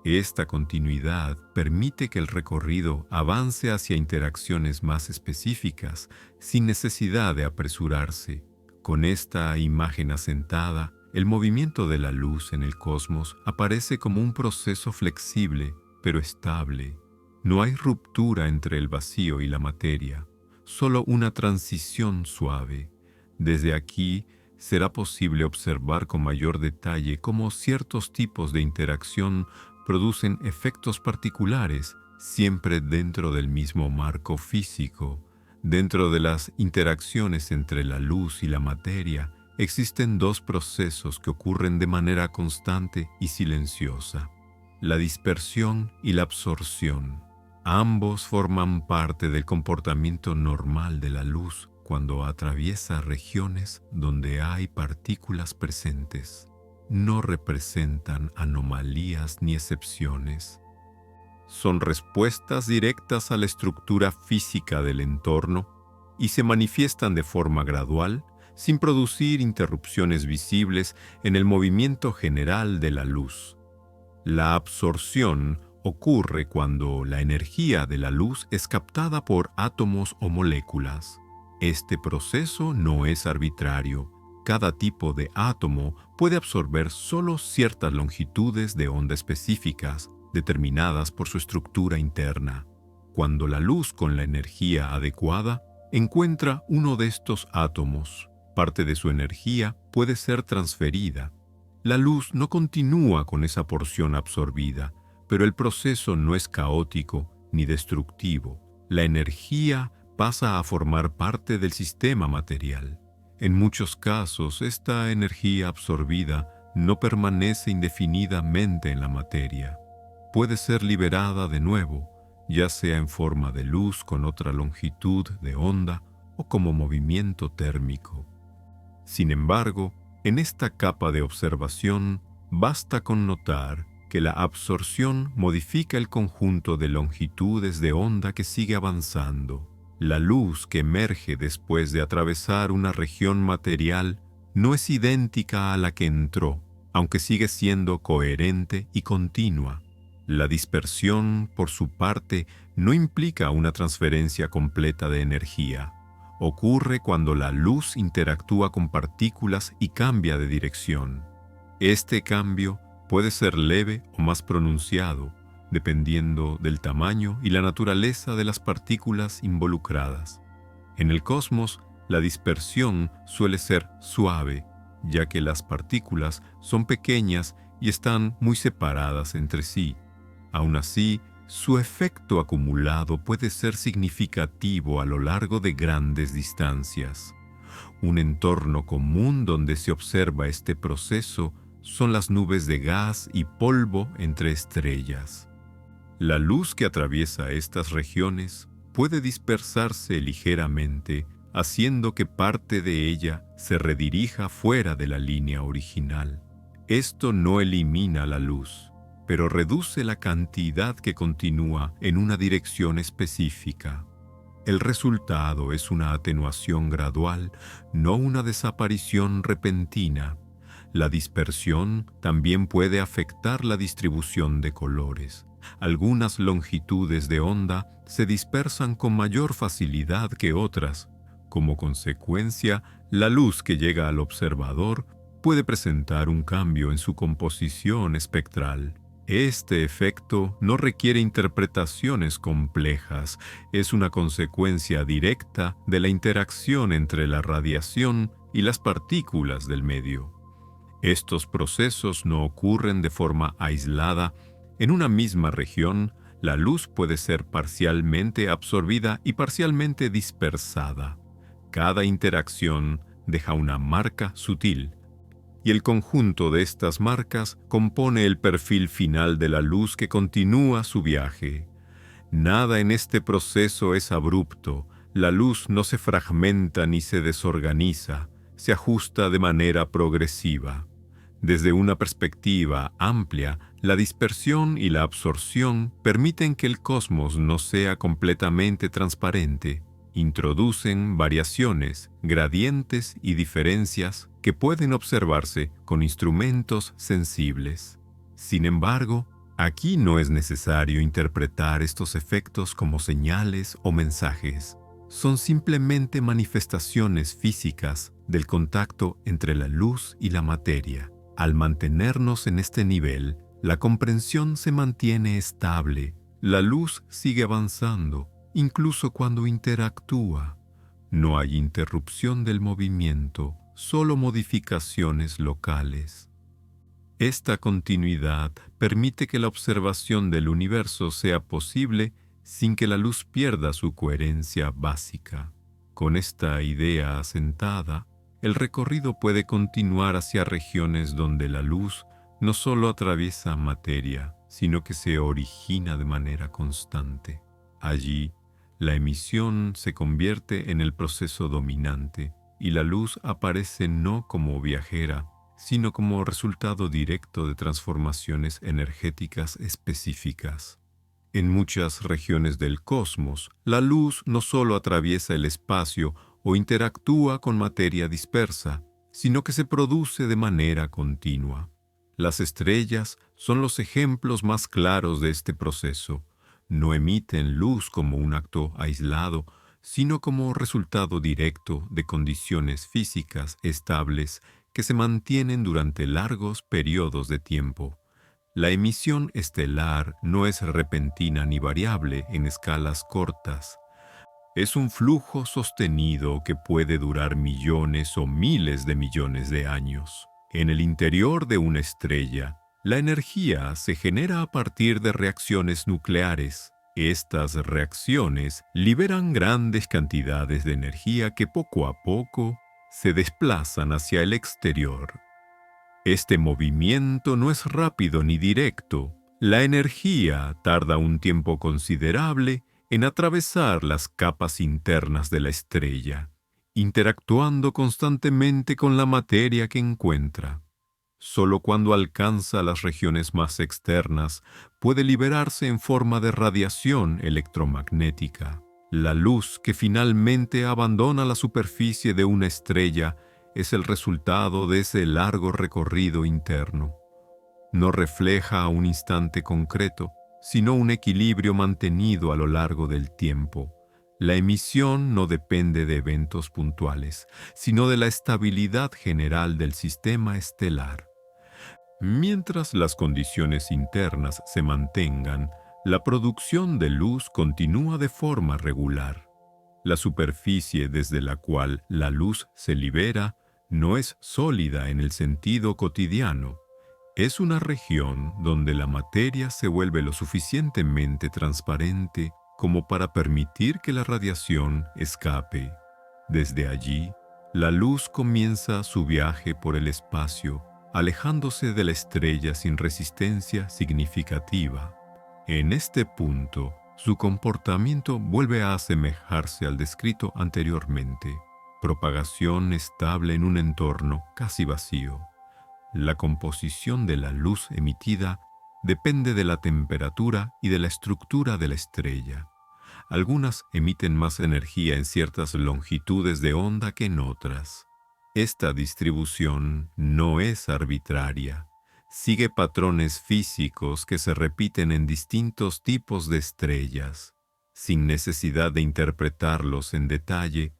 Esta continuidad permite que el recorrido avance hacia interacciones más específicas, sin necesidad de apresurarse. Con esta imagen asentada, el movimiento de la luz en el cosmos aparece como un proceso flexible, pero estable. No hay ruptura entre el vacío y la materia, solo una transición suave. Desde aquí, será posible observar con mayor detalle cómo ciertos tipos de interacción producen efectos particulares, siempre dentro del mismo marco físico. Dentro de las interacciones entre la luz y la materia, existen dos procesos que ocurren de manera constante y silenciosa: la dispersión y la absorción. Ambos forman parte del comportamiento normal de la luz cuando atraviesa regiones donde hay partículas presentes. No representan anomalías ni excepciones. Son respuestas directas a la estructura física del entorno y se manifiestan de forma gradual, sin producir interrupciones visibles en el movimiento general de la luz. La absorción ocurre cuando la energía de la luz es captada por átomos o moléculas. Este proceso no es arbitrario. cada tipo de átomo puede absorber solo ciertas longitudes de onda específicas, determinadas por su estructura interna. Cuando la luz con la energía adecuada encuentra uno de estos átomos, parte de su energía puede ser transferida. La luz no continúa con esa porción absorbida, pero el proceso no es caótico ni destructivo. La energía pasa a formar parte del sistema material. En muchos casos, esta energía absorbida no permanece indefinidamente en la materia. Puede ser liberada de nuevo, ya sea en forma de luz con otra longitud de onda o como movimiento térmico. Sin embargo, en esta capa de observación, basta con notar que la absorción modifica el conjunto de longitudes de onda que sigue avanzando. La luz que emerge después de atravesar una región material no es idéntica a la que entró, aunque sigue siendo coherente y continua. La dispersión, por su parte, no implica una transferencia completa de energía. Ocurre cuando la luz interactúa con partículas y cambia de dirección. Este cambio puede ser leve o más pronunciado, dependiendo del tamaño y la naturaleza de las partículas involucradas. En el cosmos, la dispersión suele ser suave, ya que las partículas son pequeñas y están muy separadas entre sí. Aún así, su efecto acumulado puede ser significativo a lo largo de grandes distancias. Un entorno común donde se observa este proceso son las nubes de gas y polvo entre estrellas. La luz que atraviesa estas regiones puede dispersarse ligeramente, haciendo que parte de ella se redirija fuera de la línea original. Esto no elimina la luz, pero reduce la cantidad que continúa en una dirección específica. El resultado es una atenuación gradual, no una desaparición repentina. La dispersión también puede afectar la distribución de colores. Algunas longitudes de onda se dispersan con mayor facilidad que otras. Como consecuencia, la luz que llega al observador puede presentar un cambio en su composición espectral. Este efecto no requiere interpretaciones complejas, es una consecuencia directa de la interacción entre la radiación y las partículas del medio. Estos procesos no ocurren de forma aislada. En una misma región, la luz puede ser parcialmente absorbida y parcialmente dispersada. Cada interacción deja una marca sutil, y el conjunto de estas marcas compone el perfil final de la luz que continúa su viaje. Nada en este proceso es abrupto. La luz no se fragmenta ni se desorganiza, se ajusta de manera progresiva. Desde una perspectiva amplia, la dispersión y la absorción permiten que el cosmos no sea completamente transparente. Introducen variaciones, gradientes y diferencias que pueden observarse con instrumentos sensibles. Sin embargo, aquí no es necesario interpretar estos efectos como señales o mensajes. Son simplemente manifestaciones físicas del contacto entre la luz y la materia. Al mantenernos en este nivel, la comprensión se mantiene estable. La luz sigue avanzando, incluso cuando interactúa. No hay interrupción del movimiento, solo modificaciones locales. Esta continuidad permite que la observación del universo sea posible sin que la luz pierda su coherencia básica. Con esta idea asentada, el recorrido puede continuar hacia regiones donde la luz no solo atraviesa materia, sino que se origina de manera constante. Allí, la emisión se convierte en el proceso dominante y la luz aparece no como viajera, sino como resultado directo de transformaciones energéticas específicas. En muchas regiones del cosmos, la luz no solo atraviesa el espacio o interactúa con materia dispersa, sino que se produce de manera continua. Las estrellas son los ejemplos más claros de este proceso. No emiten luz como un acto aislado, sino como resultado directo de condiciones físicas estables que se mantienen durante largos periodos de tiempo. La emisión estelar no es repentina ni variable en escalas cortas. Es un flujo sostenido que puede durar millones o miles de millones de años. En el interior de una estrella, la energía se genera a partir de reacciones nucleares. Estas reacciones liberan grandes cantidades de energía que poco a poco se desplazan hacia el exterior. Este movimiento no es rápido ni directo. La energía tarda un tiempo considerable en atravesar las capas internas de la estrella, interactuando constantemente con la materia que encuentra. Solo cuando alcanza las regiones más externas puede liberarse en forma de radiación electromagnética. La luz que finalmente abandona la superficie de una estrella es el resultado de ese largo recorrido interno. No refleja un instante concreto, sino un equilibrio mantenido a lo largo del tiempo. La emisión no depende de eventos puntuales, sino de la estabilidad general del sistema estelar. Mientras las condiciones internas se mantengan, la producción de luz continúa de forma regular. La superficie desde la cual la luz se libera no es sólida en el sentido cotidiano. Es una región donde la materia se vuelve lo suficientemente transparente como para permitir que la radiación escape. Desde allí, la luz comienza su viaje por el espacio, alejándose de la estrella sin resistencia significativa. En este punto, su comportamiento vuelve a asemejarse al descrito anteriormente: propagación estable en un entorno casi vacío. La composición de la luz emitida depende de la temperatura y de la estructura de la estrella. Algunas emiten más energía en ciertas longitudes de onda que en otras. Esta distribución no es arbitraria. Sigue patrones físicos que se repiten en distintos tipos de estrellas. Sin necesidad de interpretarlos en detalle,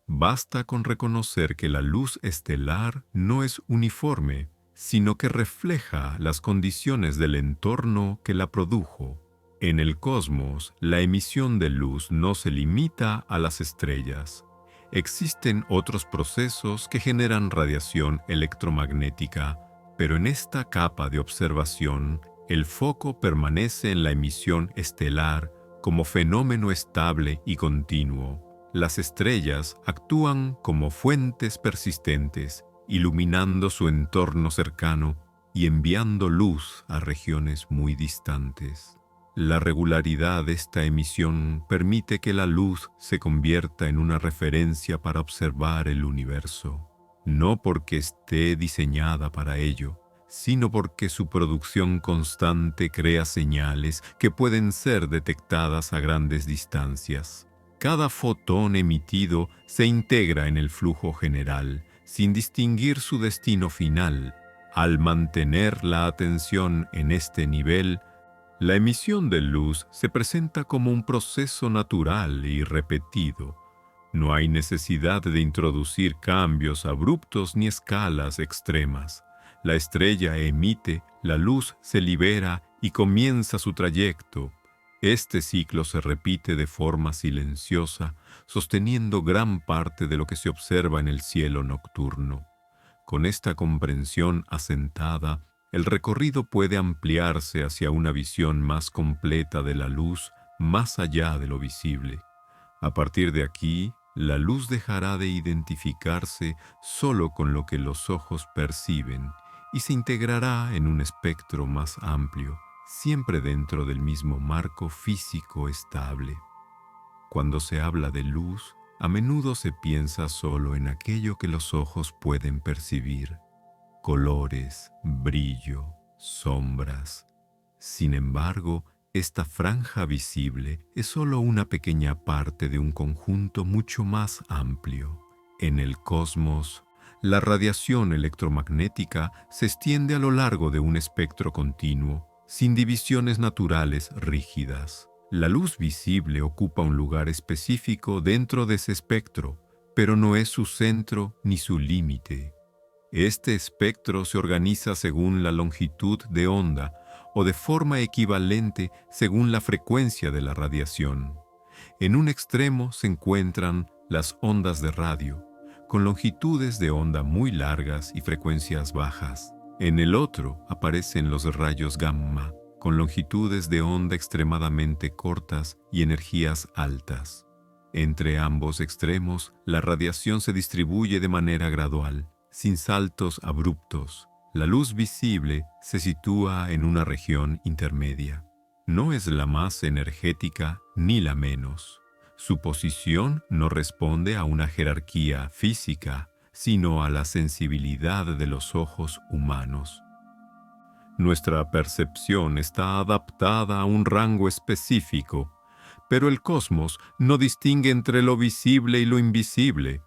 basta con reconocer que la luz estelar no es uniforme, sino que refleja las condiciones del entorno que la produjo. En el cosmos, la emisión de luz no se limita a las estrellas. Existen otros procesos que generan radiación electromagnética, pero en esta capa de observación, el foco permanece en la emisión estelar como fenómeno estable y continuo. Las estrellas actúan como fuentes persistentes, iluminando su entorno cercano y enviando luz a regiones muy distantes. La regularidad de esta emisión permite que la luz se convierta en una referencia para observar el universo, no porque esté diseñada para ello, sino porque su producción constante crea señales que pueden ser detectadas a grandes distancias. Cada fotón emitido se integra en el flujo general, sin distinguir su destino final. Al mantener la atención en este nivel, la emisión de luz se presenta como un proceso natural y repetido. No hay necesidad de introducir cambios abruptos ni escalas extremas. La estrella emite, la luz se libera y comienza su trayecto. Este ciclo se repite de forma silenciosa, sosteniendo gran parte de lo que se observa en el cielo nocturno. Con esta comprensión asentada, el recorrido puede ampliarse hacia una visión más completa de la luz, más allá de lo visible. A partir de aquí, la luz dejará de identificarse solo con lo que los ojos perciben y se integrará en un espectro más amplio, siempre dentro del mismo marco físico estable. Cuando se habla de luz, a menudo se piensa solo en aquello que los ojos pueden percibir: colores, brillo, sombras. Sin embargo, esta franja visible es solo una pequeña parte de un conjunto mucho más amplio. En el cosmos, la radiación electromagnética se extiende a lo largo de un espectro continuo, sin divisiones naturales rígidas. La luz visible ocupa un lugar específico dentro de ese espectro, pero no es su centro ni su límite. Este espectro se organiza según la longitud de onda o de forma equivalente según la frecuencia de la radiación. En un extremo se encuentran las ondas de radio, con longitudes de onda muy largas y frecuencias bajas. En el otro aparecen los rayos gamma, con longitudes de onda extremadamente cortas y energías altas. Entre ambos extremos, la radiación se distribuye de manera gradual, sin saltos abruptos. La luz visible se sitúa en una región intermedia. No es la más energética ni la menos. Su posición no responde a una jerarquía física, sino a la sensibilidad de los ojos humanos. Nuestra percepción está adaptada a un rango específico, pero el cosmos no distingue entre lo visible y lo invisible.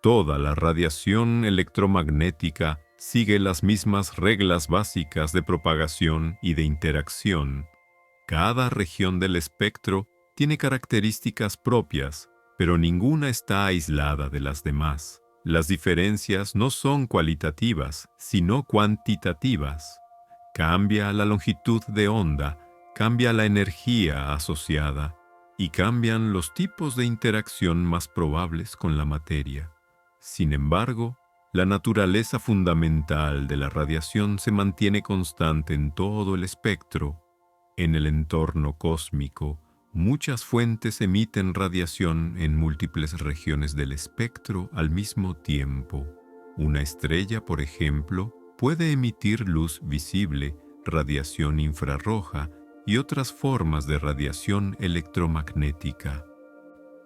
Toda la radiación electromagnética sigue las mismas reglas básicas de propagación y de interacción. Cada región del espectro tiene características propias, pero ninguna está aislada de las demás. Las diferencias no son cualitativas, sino cuantitativas. Cambia la longitud de onda, cambia la energía asociada y cambian los tipos de interacción más probables con la materia. Sin embargo, la naturaleza fundamental de la radiación se mantiene constante en todo el espectro. En el entorno cósmico, muchas fuentes emiten radiación en múltiples regiones del espectro al mismo tiempo. Una estrella, por ejemplo, puede emitir luz visible, radiación infrarroja y otras formas de radiación electromagnética.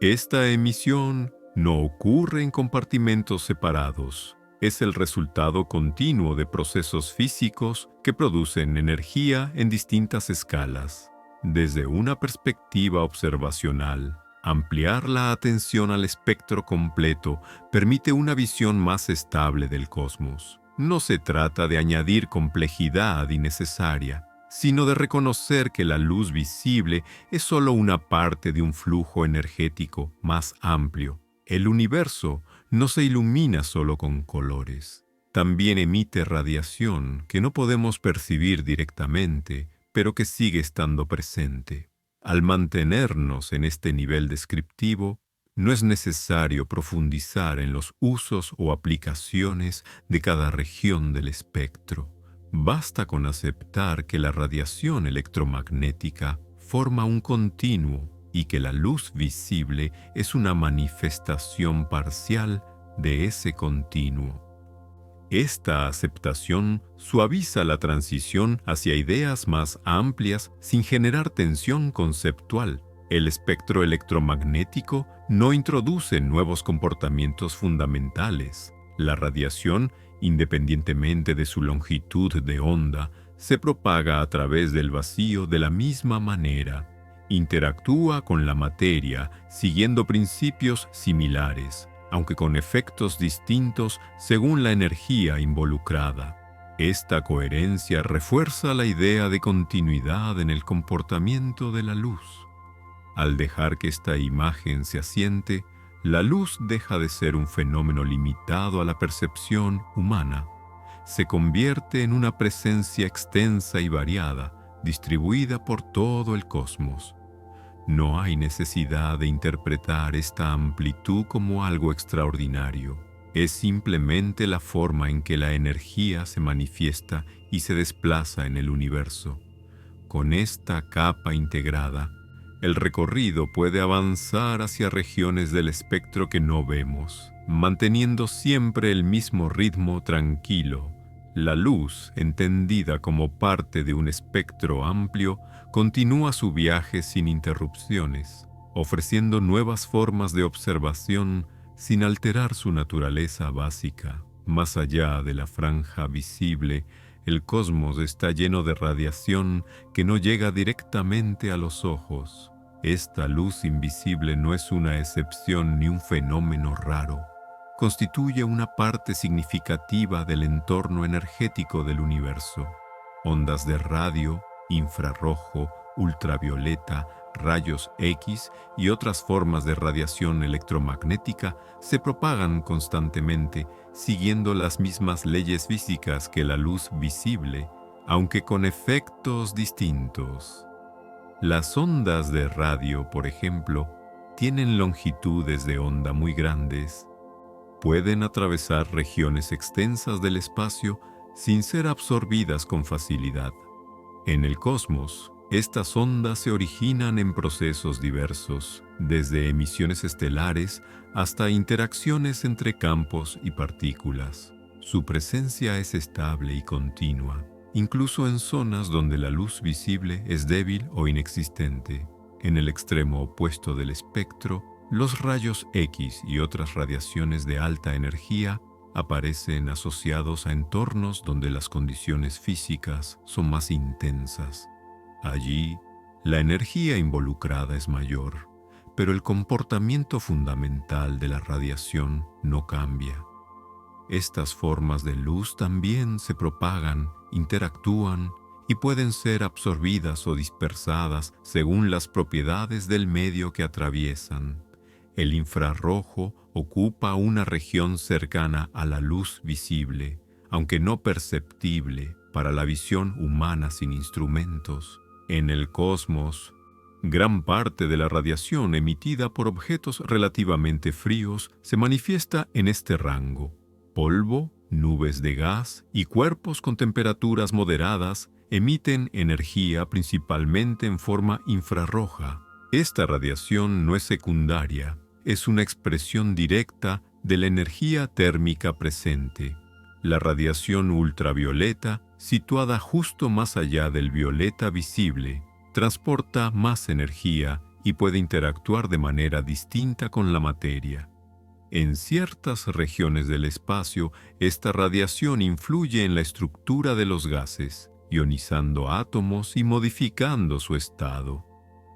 Esta emisión no ocurre en compartimentos separados. Es el resultado continuo de procesos físicos que producen energía en distintas escalas. Desde una perspectiva observacional, ampliar la atención al espectro completo permite una visión más estable del cosmos. No se trata de añadir complejidad innecesaria, sino de reconocer que la luz visible es solo una parte de un flujo energético más amplio. El universo no se ilumina solo con colores. También emite radiación que no podemos percibir directamente, pero que sigue estando presente. Al mantenernos en este nivel descriptivo, no es necesario profundizar en los usos o aplicaciones de cada región del espectro. Basta con aceptar que la radiación electromagnética forma un continuo y que la luz visible es una manifestación parcial de ese continuo. Esta aceptación suaviza la transición hacia ideas más amplias sin generar tensión conceptual. El espectro electromagnético no introduce nuevos comportamientos fundamentales. La radiación, independientemente de su longitud de onda, se propaga a través del vacío de la misma manera. Interactúa con la materia siguiendo principios similares, aunque con efectos distintos según la energía involucrada. Esta coherencia refuerza la idea de continuidad en el comportamiento de la luz. Al dejar que esta imagen se asiente, la luz deja de ser un fenómeno limitado a la percepción humana. Se convierte en una presencia extensa y variada, distribuida por todo el cosmos. No hay necesidad de interpretar esta amplitud como algo extraordinario. Es simplemente la forma en que la energía se manifiesta y se desplaza en el universo. Con esta capa integrada, el recorrido puede avanzar hacia regiones del espectro que no vemos, manteniendo siempre el mismo ritmo tranquilo. La luz, entendida como parte de un espectro amplio, continúa su viaje sin interrupciones, ofreciendo nuevas formas de observación sin alterar su naturaleza básica. Más allá de la franja visible, el cosmos está lleno de radiación que no llega directamente a los ojos. Esta luz invisible no es una excepción ni un fenómeno raro. Constituye una parte significativa del entorno energético del universo. Ondas de radio, infrarrojo, ultravioleta, rayos X y otras formas de radiación electromagnética se propagan constantemente, siguiendo las mismas leyes físicas que la luz visible, aunque con efectos distintos. Las ondas de radio, por ejemplo, tienen longitudes de onda muy grandes. Pueden atravesar regiones extensas del espacio sin ser absorbidas con facilidad. En el cosmos, estas ondas se originan en procesos diversos, desde emisiones estelares hasta interacciones entre campos y partículas. Su presencia es estable y continua, incluso en zonas donde la luz visible es débil o inexistente. En el extremo opuesto del espectro, los rayos X y otras radiaciones de alta energía aparecen asociados a entornos donde las condiciones físicas son más intensas. Allí, la energía involucrada es mayor, pero el comportamiento fundamental de la radiación no cambia. Estas formas de luz también se propagan, interactúan y pueden ser absorbidas o dispersadas según las propiedades del medio que atraviesan. El infrarrojo ocupa una región cercana a la luz visible, aunque no perceptible para la visión humana sin instrumentos. En el cosmos, gran parte de la radiación emitida por objetos relativamente fríos se manifiesta en este rango. Polvo, nubes de gas y cuerpos con temperaturas moderadas emiten energía principalmente en forma infrarroja. Esta radiación no es secundaria, es una expresión directa de la energía térmica presente. La radiación ultravioleta, situada justo más allá del violeta visible, transporta más energía y puede interactuar de manera distinta con la materia. En ciertas regiones del espacio, esta radiación influye en la estructura de los gases, ionizando átomos y modificando su estado.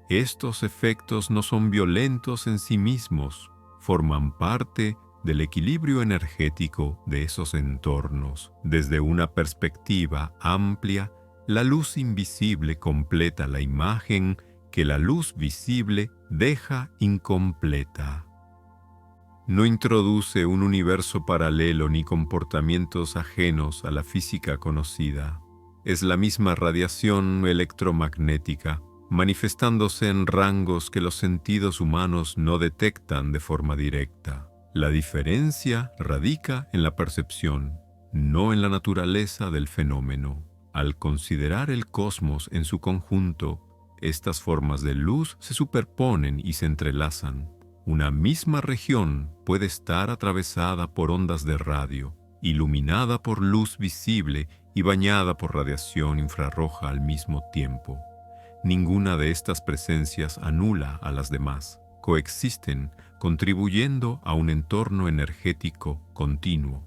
Estos efectos no son violentos en sí mismos, forman parte del equilibrio energético de esos entornos. Desde una perspectiva amplia, la luz invisible completa la imagen que la luz visible deja incompleta. No introduce un universo paralelo ni comportamientos ajenos a la física conocida. Es la misma radiación electromagnética, manifestándose en rangos que los sentidos humanos no detectan de forma directa. La diferencia radica en la percepción, no en la naturaleza del fenómeno. Al considerar el cosmos en su conjunto, estas formas de luz se superponen y se entrelazan. Una misma región puede estar atravesada por ondas de radio, iluminada por luz visible y bañada por radiación infrarroja al mismo tiempo. Ninguna de estas presencias anula a las demás. Coexisten, contribuyendo a un entorno energético continuo.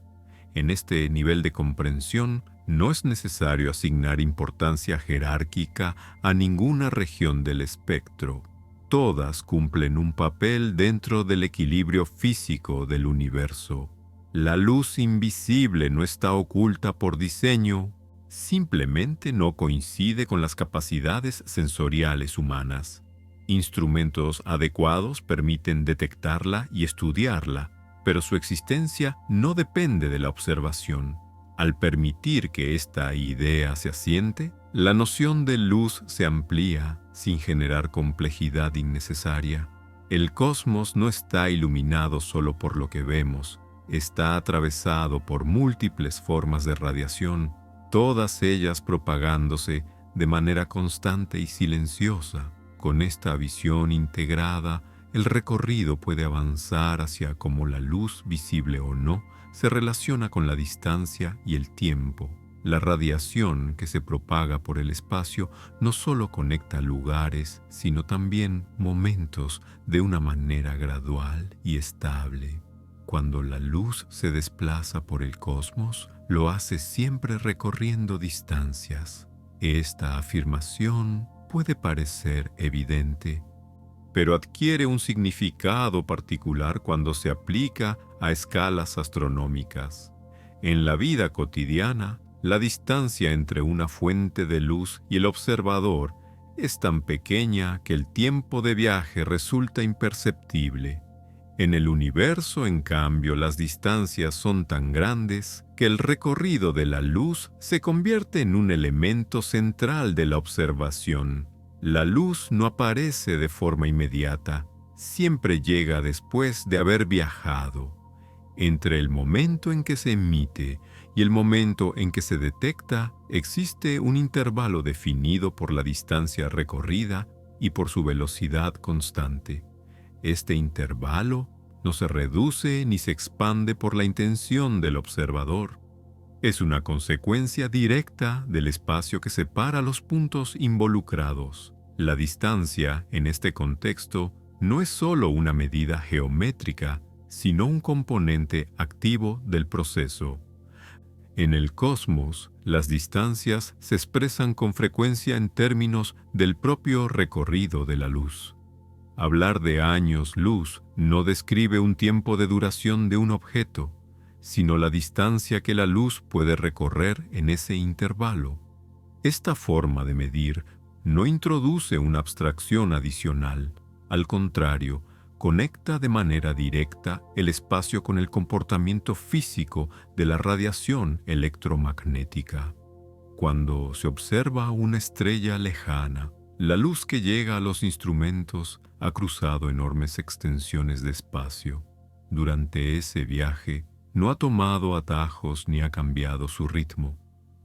En este nivel de comprensión, no es necesario asignar importancia jerárquica a ninguna región del espectro. Todas cumplen un papel dentro del equilibrio físico del universo. La luz invisible no está oculta por diseño, simplemente no coincide con las capacidades sensoriales humanas. Instrumentos adecuados permiten detectarla y estudiarla, pero su existencia no depende de la observación. Al permitir que esta idea se asiente, la noción de luz se amplía sin generar complejidad innecesaria. El cosmos no está iluminado solo por lo que vemos, está atravesado por múltiples formas de radiación, todas ellas propagándose de manera constante y silenciosa. Con esta visión integrada, el recorrido puede avanzar hacia cómo la luz, visible o no, se relaciona con la distancia y el tiempo. La radiación que se propaga por el espacio no solo conecta lugares, sino también momentos de una manera gradual y estable. Cuando la luz se desplaza por el cosmos, lo hace siempre recorriendo distancias. Esta afirmación puede parecer evidente, pero adquiere un significado particular cuando se aplica a escalas astronómicas. En la vida cotidiana, la distancia entre una fuente de luz y el observador es tan pequeña que el tiempo de viaje resulta imperceptible. En el universo, en cambio, las distancias son tan grandes que el recorrido de la luz se convierte en un elemento central de la observación. La luz no aparece de forma inmediata, siempre llega después de haber viajado. Entre el momento en que se emite y el momento en que se detecta, existe un intervalo definido por la distancia recorrida y por su velocidad constante. Este intervalo no se reduce ni se expande por la intención del observador. Es una consecuencia directa del espacio que separa los puntos involucrados. La distancia, en este contexto, no es solo una medida geométrica, sino un componente activo del proceso. En el cosmos, las distancias se expresan con frecuencia en términos del propio recorrido de la luz. Hablar de años luz no describe un tiempo de duración de un objeto, sino la distancia que la luz puede recorrer en ese intervalo. Esta forma de medir no introduce una abstracción adicional, al contrario, conecta de manera directa el espacio con el comportamiento físico de la radiación electromagnética. Cuando se observa una estrella lejana, la luz que llega a los instrumentos ha cruzado enormes extensiones de espacio. Durante ese viaje, no ha tomado atajos ni ha cambiado su ritmo.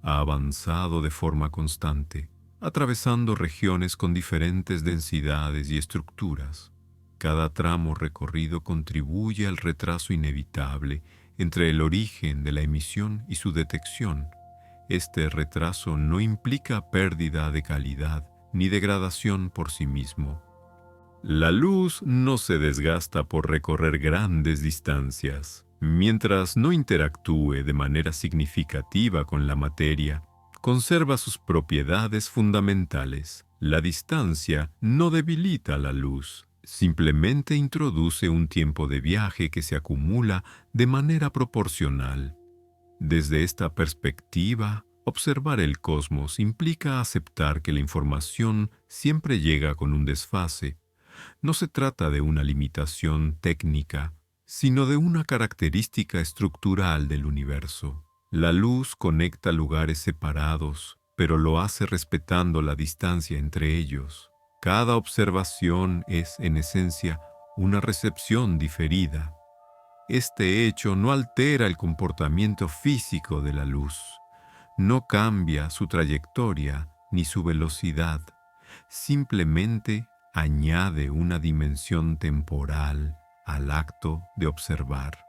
Ha avanzado de forma constante, atravesando regiones con diferentes densidades y estructuras. Cada tramo recorrido contribuye al retraso inevitable entre el origen de la emisión y su detección. Este retraso no implica pérdida de calidad ni degradación por sí mismo. La luz no se desgasta por recorrer grandes distancias. Mientras no interactúe de manera significativa con la materia, conserva sus propiedades fundamentales. La distancia no debilita la luz, simplemente introduce un tiempo de viaje que se acumula de manera proporcional. Desde esta perspectiva, observar el cosmos implica aceptar que la información siempre llega con un desfase. No se trata de una limitación técnica, sino de una característica estructural del universo. La luz conecta lugares separados, pero lo hace respetando la distancia entre ellos. Cada observación es, en esencia, una recepción diferida. Este hecho no altera el comportamiento físico de la luz, no cambia su trayectoria ni su velocidad, simplemente añade una dimensión temporal al acto de observar.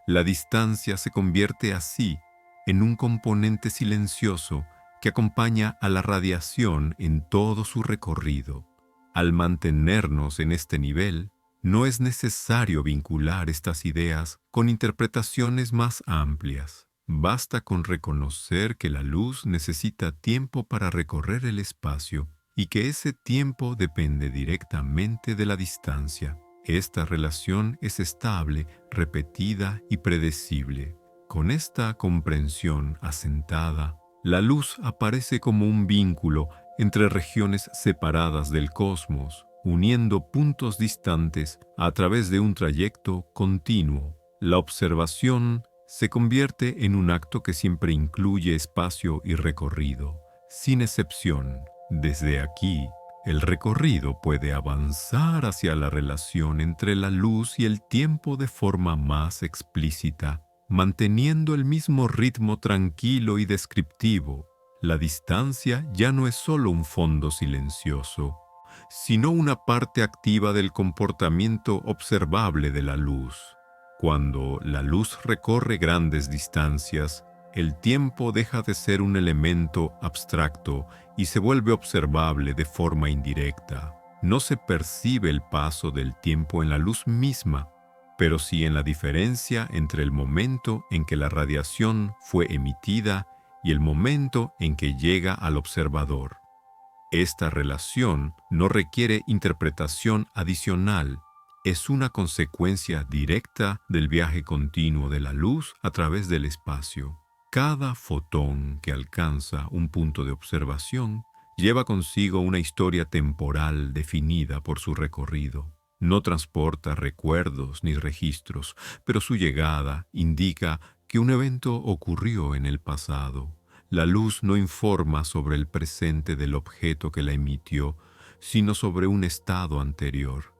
La distancia se convierte así en un componente silencioso que acompaña a la radiación en todo su recorrido. Al mantenernos en este nivel, no es necesario vincular estas ideas con interpretaciones más amplias. Basta con reconocer que la luz necesita tiempo para recorrer el espacio y que ese tiempo depende directamente de la distancia. Esta relación es estable, repetida y predecible. Con esta comprensión asentada, la luz aparece como un vínculo entre regiones separadas del cosmos, uniendo puntos distantes a través de un trayecto continuo. La observación se convierte en un acto que siempre incluye espacio y recorrido, sin excepción. Desde aquí, el recorrido puede avanzar hacia la relación entre la luz y el tiempo de forma más explícita, manteniendo el mismo ritmo tranquilo y descriptivo. La distancia ya no es solo un fondo silencioso, sino una parte activa del comportamiento observable de la luz. Cuando la luz recorre grandes distancias, el tiempo deja de ser un elemento abstracto y se vuelve observable de forma indirecta. No se percibe el paso del tiempo en la luz misma, pero sí en la diferencia entre el momento en que la radiación fue emitida y el momento en que llega al observador. Esta relación no requiere interpretación adicional, es una consecuencia directa del viaje continuo de la luz a través del espacio. Cada fotón que alcanza un punto de observación lleva consigo una historia temporal definida por su recorrido. No transporta recuerdos ni registros, pero su llegada indica que un evento ocurrió en el pasado. La luz no informa sobre el presente del objeto que la emitió, sino sobre un estado anterior.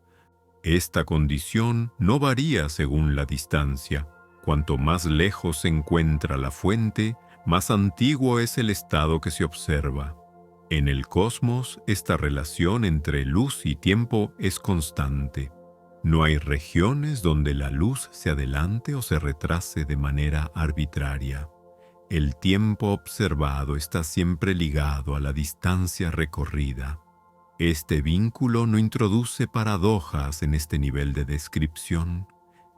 Esta condición no varía según la distancia. Cuanto más lejos se encuentra la fuente, más antiguo es el estado que se observa. En el cosmos, esta relación entre luz y tiempo es constante. No hay regiones donde la luz se adelante o se retrase de manera arbitraria. El tiempo observado está siempre ligado a la distancia recorrida. Este vínculo no introduce paradojas en este nivel de descripción.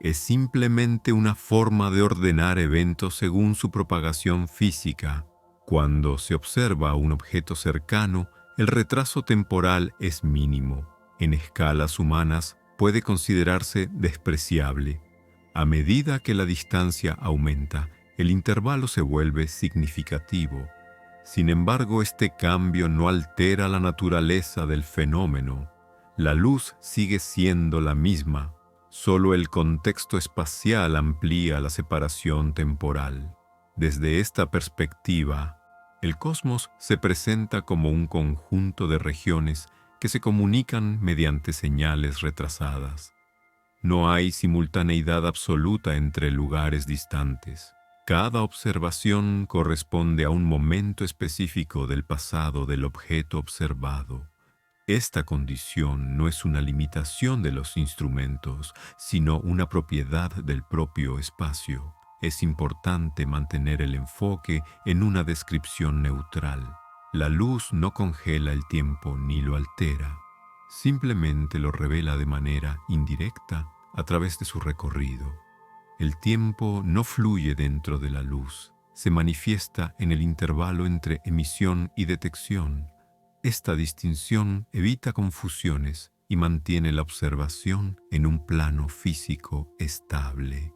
Es simplemente una forma de ordenar eventos según su propagación física. Cuando se observa un objeto cercano, el retraso temporal es mínimo. En escalas humanas puede considerarse despreciable. A medida que la distancia aumenta, el intervalo se vuelve significativo. Sin embargo, este cambio no altera la naturaleza del fenómeno. La luz sigue siendo la misma, solo el contexto espacial amplía la separación temporal. Desde esta perspectiva, el cosmos se presenta como un conjunto de regiones que se comunican mediante señales retrasadas. No hay simultaneidad absoluta entre lugares distantes. Cada observación corresponde a un momento específico del pasado del objeto observado. Esta condición no es una limitación de los instrumentos, sino una propiedad del propio espacio. Es importante mantener el enfoque en una descripción neutral. La luz no congela el tiempo ni lo altera, simplemente lo revela de manera indirecta a través de su recorrido. El tiempo no fluye dentro de la luz, se manifiesta en el intervalo entre emisión y detección. Esta distinción evita confusiones y mantiene la observación en un plano físico estable.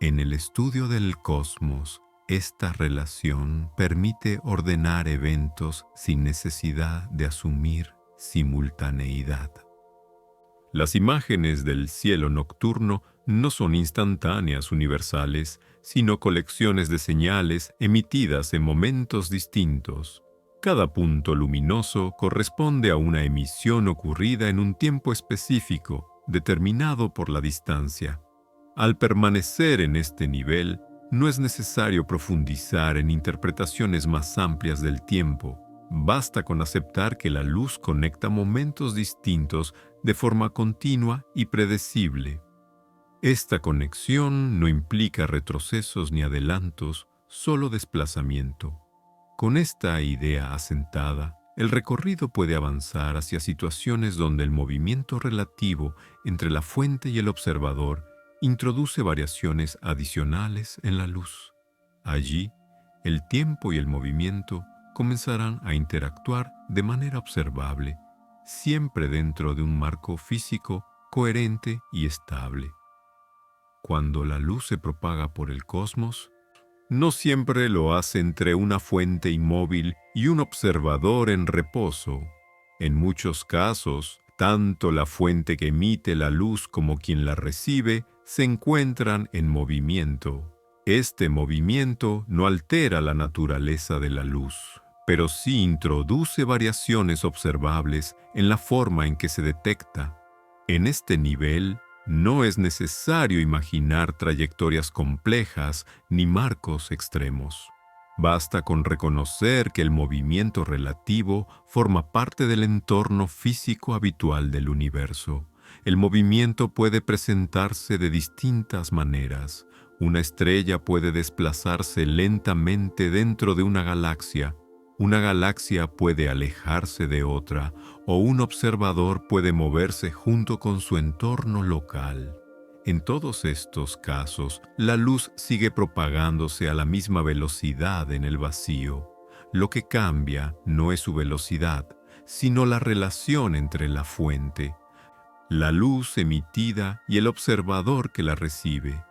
En el estudio del cosmos, esta relación permite ordenar eventos sin necesidad de asumir simultaneidad. Las imágenes del cielo nocturno no son instantáneas universales, sino colecciones de señales emitidas en momentos distintos. Cada punto luminoso corresponde a una emisión ocurrida en un tiempo específico, determinado por la distancia. Al permanecer en este nivel, no es necesario profundizar en interpretaciones más amplias del tiempo. Basta con aceptar que la luz conecta momentos distintos de forma continua y predecible. Esta conexión no implica retrocesos ni adelantos, solo desplazamiento. Con esta idea asentada, el recorrido puede avanzar hacia situaciones donde el movimiento relativo entre la fuente y el observador introduce variaciones adicionales en la luz. Allí, el tiempo y el movimiento comenzarán a interactuar de manera observable, siempre dentro de un marco físico coherente y estable. Cuando la luz se propaga por el cosmos, no siempre lo hace entre una fuente inmóvil y un observador en reposo. En muchos casos, tanto la fuente que emite la luz como quien la recibe se encuentran en movimiento. Este movimiento no altera la naturaleza de la luz, pero sí introduce variaciones observables en la forma en que se detecta. En este nivel, no es necesario imaginar trayectorias complejas ni marcos extremos. Basta con reconocer que el movimiento relativo forma parte del entorno físico habitual del universo. El movimiento puede presentarse de distintas maneras. Una estrella puede desplazarse lentamente dentro de una galaxia puede alejarse de otra, o un observador puede moverse junto con su entorno local. En todos estos casos, la luz sigue propagándose a la misma velocidad en el vacío. Lo que cambia no es su velocidad, sino la relación entre la fuente, la luz emitida y el observador que la recibe.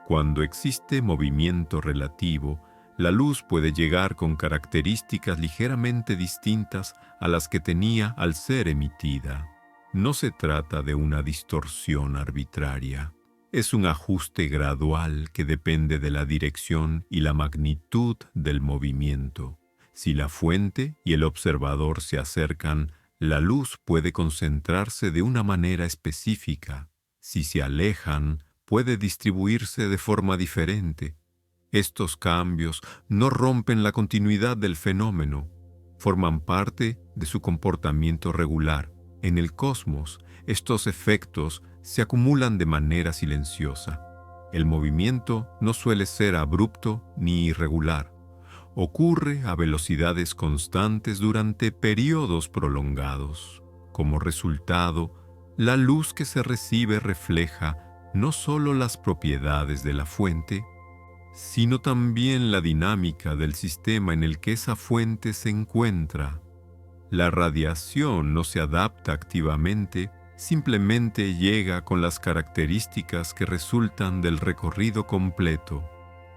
Cuando existe movimiento relativo, La luz puede llegar con características ligeramente distintas a las que tenía al ser emitida. No se trata de una distorsión arbitraria. Es un ajuste gradual que depende de la dirección y la magnitud del movimiento. Si la fuente y el observador se acercan, la luz puede concentrarse de una manera específica. Si se alejan, puede distribuirse de forma diferente. Estos cambios no rompen la continuidad del fenómeno, forman parte de su comportamiento regular. En el cosmos, estos efectos se acumulan de manera silenciosa. El movimiento no suele ser abrupto ni irregular. Ocurre a velocidades constantes durante periodos prolongados. Como resultado, la luz que se recibe refleja no solo las propiedades de la fuente, sino también la dinámica del sistema en el que esa fuente se encuentra. La radiación no se adapta activamente, simplemente llega con las características que resultan del recorrido completo.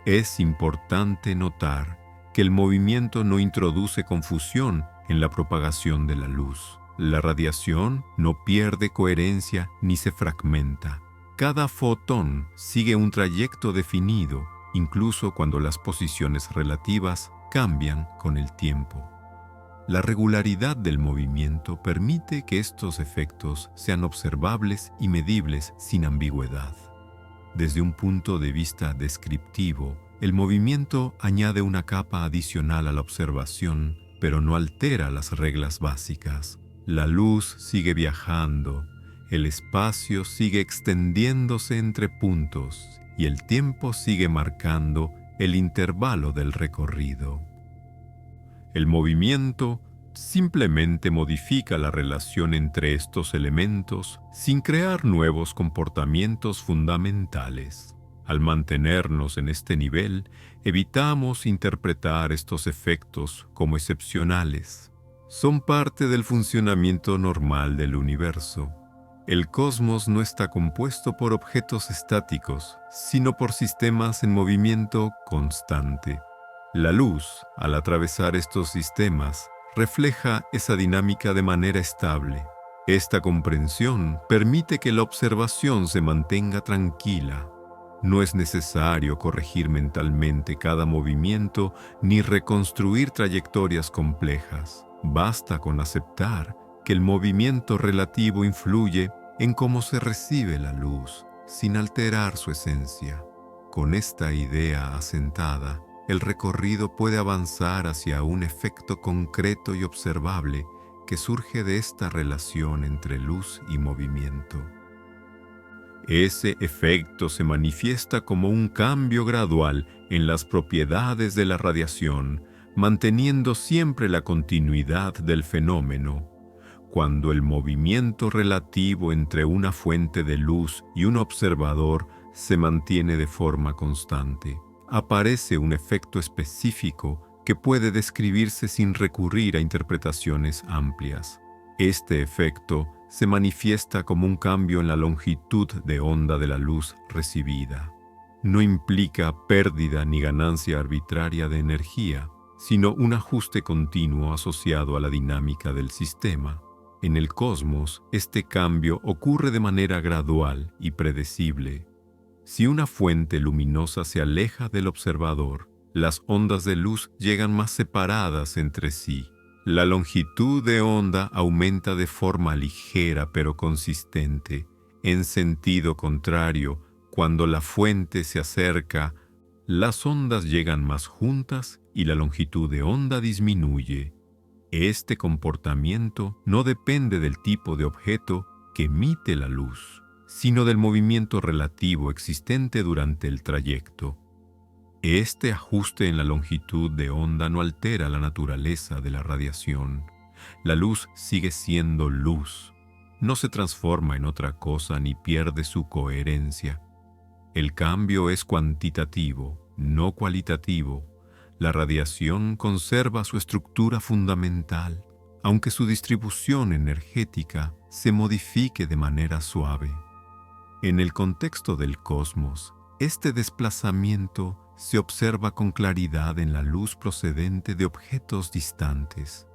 Es importante notar que el movimiento no introduce confusión en la propagación de la luz. La radiación no pierde coherencia ni se fragmenta. Cada fotón sigue un trayecto definido, incluso cuando las posiciones relativas cambian con el tiempo. La regularidad del movimiento permite que estos efectos sean observables y medibles sin ambigüedad. Desde un punto de vista descriptivo, el movimiento añade una capa adicional a la observación, pero no altera las reglas básicas. La luz sigue viajando, el espacio sigue extendiéndose entre puntos y el tiempo sigue marcando el intervalo del recorrido. El movimiento simplemente modifica la relación entre estos elementos sin crear nuevos comportamientos fundamentales. Al mantenernos en este nivel, evitamos interpretar estos efectos como excepcionales. Son parte del funcionamiento normal del universo. El cosmos no está compuesto por objetos estáticos, sino por sistemas en movimiento constante. La luz, al atravesar estos sistemas, refleja esa dinámica de manera estable. Esta comprensión permite que la observación se mantenga tranquila. No es necesario corregir mentalmente cada movimiento ni reconstruir trayectorias complejas. Basta con aceptar que el movimiento relativo influye en cómo se recibe la luz, sin alterar su esencia. Con esta idea asentada, el recorrido puede avanzar hacia un efecto concreto y observable que surge de esta relación entre luz y movimiento. Ese efecto se manifiesta como un cambio gradual en las propiedades de la radiación, manteniendo siempre la continuidad del fenómeno. Cuando el movimiento relativo entre una fuente de luz y un observador se mantiene de forma constante, aparece un efecto específico que puede describirse sin recurrir a interpretaciones amplias. Este efecto se manifiesta como un cambio en la longitud de onda de la luz recibida. No implica pérdida ni ganancia arbitraria de energía, sino un ajuste continuo asociado a la dinámica del sistema. En el cosmos, este cambio ocurre de manera gradual y predecible. Si una fuente luminosa se aleja del observador, las ondas de luz llegan más separadas entre sí. La longitud de onda aumenta de forma ligera pero consistente. En sentido contrario, cuando la fuente se acerca, las ondas llegan más juntas y la longitud de onda disminuye. Este comportamiento no depende del tipo de objeto que emite la luz, sino del movimiento relativo existente durante el trayecto. Este ajuste en la longitud de onda no altera la naturaleza de la radiación. La luz sigue siendo luz, no se transforma en otra cosa ni pierde su coherencia. El cambio es cuantitativo, no cualitativo. La radiación conserva su estructura fundamental, aunque su distribución energética se modifique de manera suave. En el contexto del cosmos, este desplazamiento se observa con claridad en la luz procedente de objetos distantes.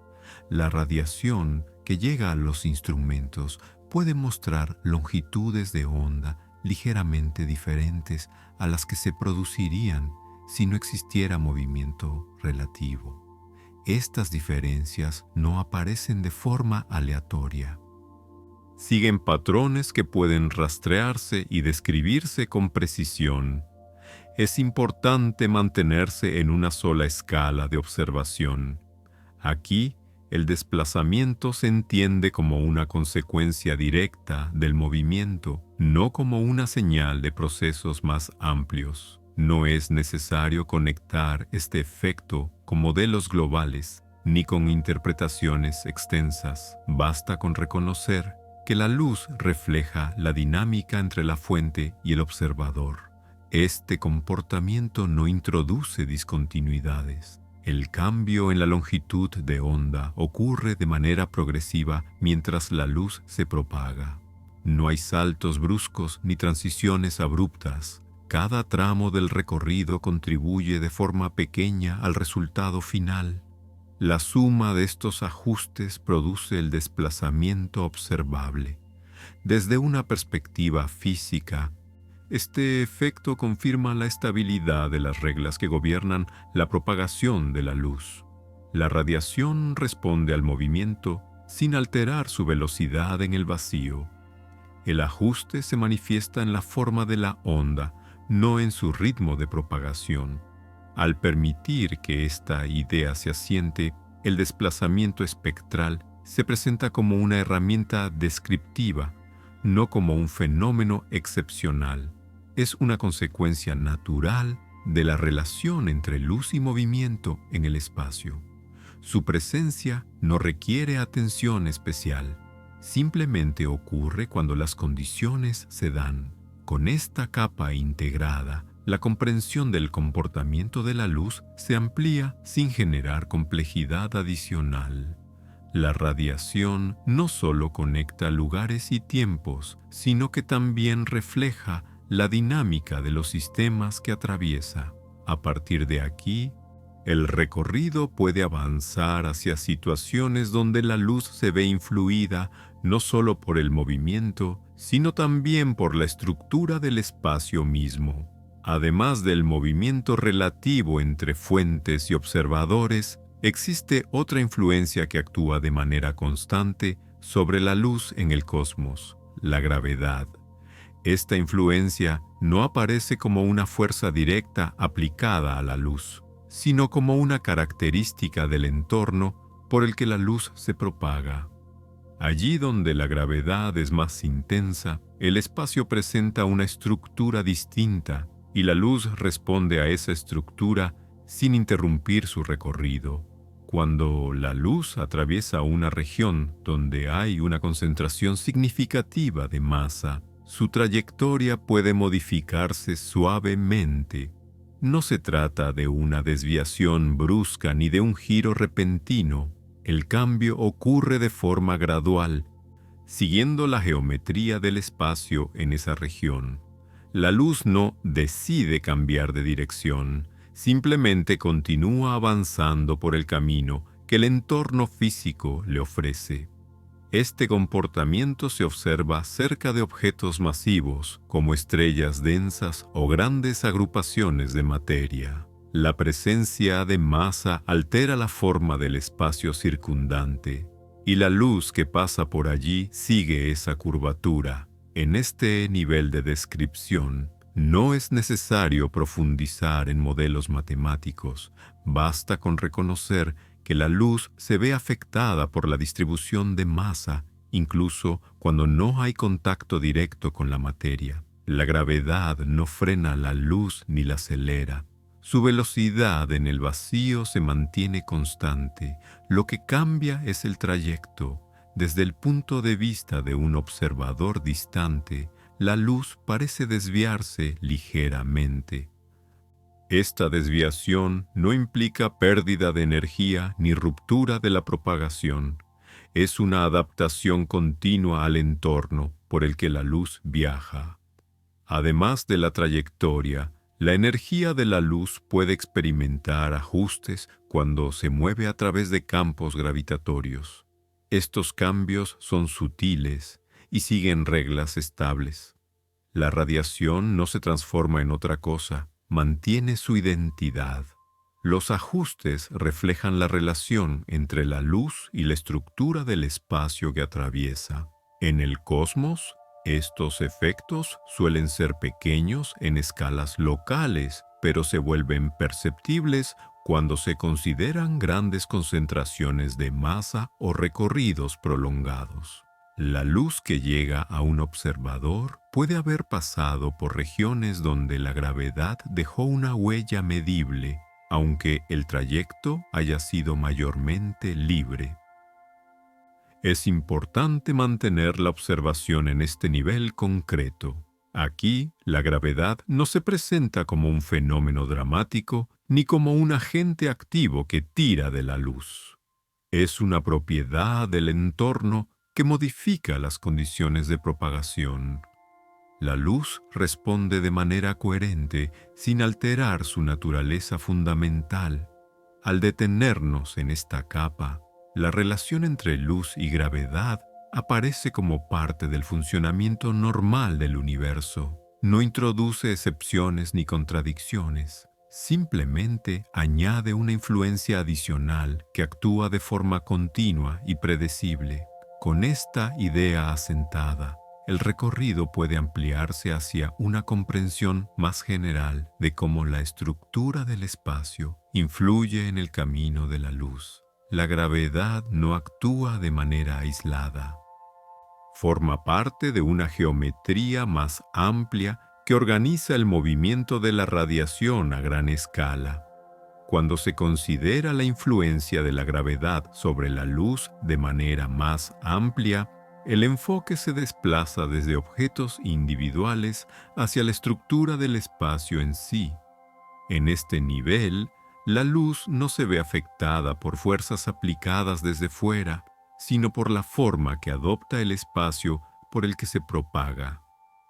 La radiación que llega a los instrumentos puede mostrar longitudes de onda ligeramente diferentes a las que se producirían si no existiera movimiento relativo. Estas diferencias no aparecen de forma aleatoria. Siguen patrones que pueden rastrearse y describirse con precisión. Es importante mantenerse en una sola escala de observación. Aquí, el desplazamiento se entiende como una consecuencia directa del movimiento, no como una señal de procesos más amplios. No es necesario conectar este efecto con modelos globales, ni con interpretaciones extensas. Basta con reconocer que la luz refleja la dinámica entre la fuente y el observador. Este comportamiento no introduce discontinuidades. El cambio en la longitud de onda ocurre de manera progresiva mientras la luz se propaga. No hay saltos bruscos ni transiciones abruptas. Cada tramo del recorrido contribuye de forma pequeña al resultado final. La suma de estos ajustes produce el desplazamiento observable. Desde una perspectiva física, este efecto confirma la estabilidad de las reglas que gobiernan la propagación de la luz. La radiación responde al movimiento sin alterar su velocidad en el vacío. El ajuste se manifiesta en la forma de la onda, no en su ritmo de propagación. Al permitir que esta idea se asiente, el desplazamiento espectral se presenta como una herramienta descriptiva, no como un fenómeno excepcional. Es una consecuencia natural de la relación entre luz y movimiento en el espacio. Su presencia no requiere atención especial. Simplemente ocurre cuando las condiciones se dan. Con esta capa integrada, la comprensión del comportamiento de la luz se amplía sin generar complejidad adicional. La radiación no solo conecta lugares y tiempos, sino que también refleja la dinámica de los sistemas que atraviesa. A partir de aquí, el recorrido puede avanzar hacia situaciones donde la luz se ve influida no solo por el movimiento, sino también por la estructura del espacio mismo. Además del movimiento relativo entre fuentes y observadores, existe otra influencia que actúa de manera constante sobre la luz en el cosmos: la gravedad. Esta influencia no aparece como una fuerza directa aplicada a la luz, sino como una característica del entorno por el que la luz se propaga. Allí donde la gravedad es más intensa, el espacio presenta una estructura distinta y la luz responde a esa estructura sin interrumpir su recorrido. Cuando la luz atraviesa una región donde hay una concentración significativa de masa, su trayectoria puede modificarse suavemente. No se trata de una desviación brusca ni de un giro repentino. El cambio ocurre de forma gradual, siguiendo la geometría del espacio en esa región. La luz no decide cambiar de dirección, simplemente continúa avanzando por el camino que el entorno físico le ofrece. Este comportamiento se observa cerca de objetos masivos, como estrellas densas o grandes agrupaciones de materia. La presencia de masa altera la forma del espacio circundante, y la luz que pasa por allí sigue esa curvatura. En este nivel de descripción, no es necesario profundizar en modelos matemáticos. Basta con reconocer que la luz se ve afectada por la distribución de masa, incluso cuando no hay contacto directo con la materia. La gravedad no frena la luz ni la acelera. Su velocidad en el vacío se mantiene constante. Lo que cambia es el trayecto. Desde el punto de vista de un observador distante, la luz parece desviarse ligeramente. Esta desviación no implica pérdida de energía ni ruptura de la propagación. Es una adaptación continua al entorno por el que la luz viaja. Además de la trayectoria, La energía de la luz puede experimentar ajustes cuando se mueve a través de campos gravitatorios. Estos cambios son sutiles y siguen reglas estables. La radiación no se transforma en otra cosa, mantiene su identidad. Los ajustes reflejan la relación entre la luz y la estructura del espacio que atraviesa. En el cosmos, estos efectos suelen ser pequeños en escalas locales, pero se vuelven perceptibles cuando se consideran grandes concentraciones de masa o recorridos prolongados. La luz que llega a un observador puede haber pasado por regiones donde la gravedad dejó una huella medible, aunque el trayecto haya sido mayormente libre. Es importante mantener la observación en este nivel concreto. Aquí, la gravedad no se presenta como un fenómeno dramático ni como un agente activo que tira de la luz. Es una propiedad del entorno que modifica las condiciones de propagación. La luz responde de manera coherente sin alterar su naturaleza fundamental. Al detenernos en esta capa, la relación entre luz y gravedad aparece como parte del funcionamiento normal del universo. No introduce excepciones ni contradicciones, simplemente añade una influencia adicional que actúa de forma continua y predecible. Con esta idea asentada, el recorrido puede ampliarse hacia una comprensión más general de cómo la estructura del espacio influye en el camino de la luz. La gravedad no actúa de manera aislada. Forma parte de una geometría más amplia que organiza el movimiento de la radiación a gran escala. Cuando se considera la influencia de la gravedad sobre la luz de manera más amplia, el enfoque se desplaza desde objetos individuales hacia la estructura del espacio en sí. En este nivel, la luz no se ve afectada por fuerzas aplicadas desde fuera, sino por la forma que adopta el espacio por el que se propaga.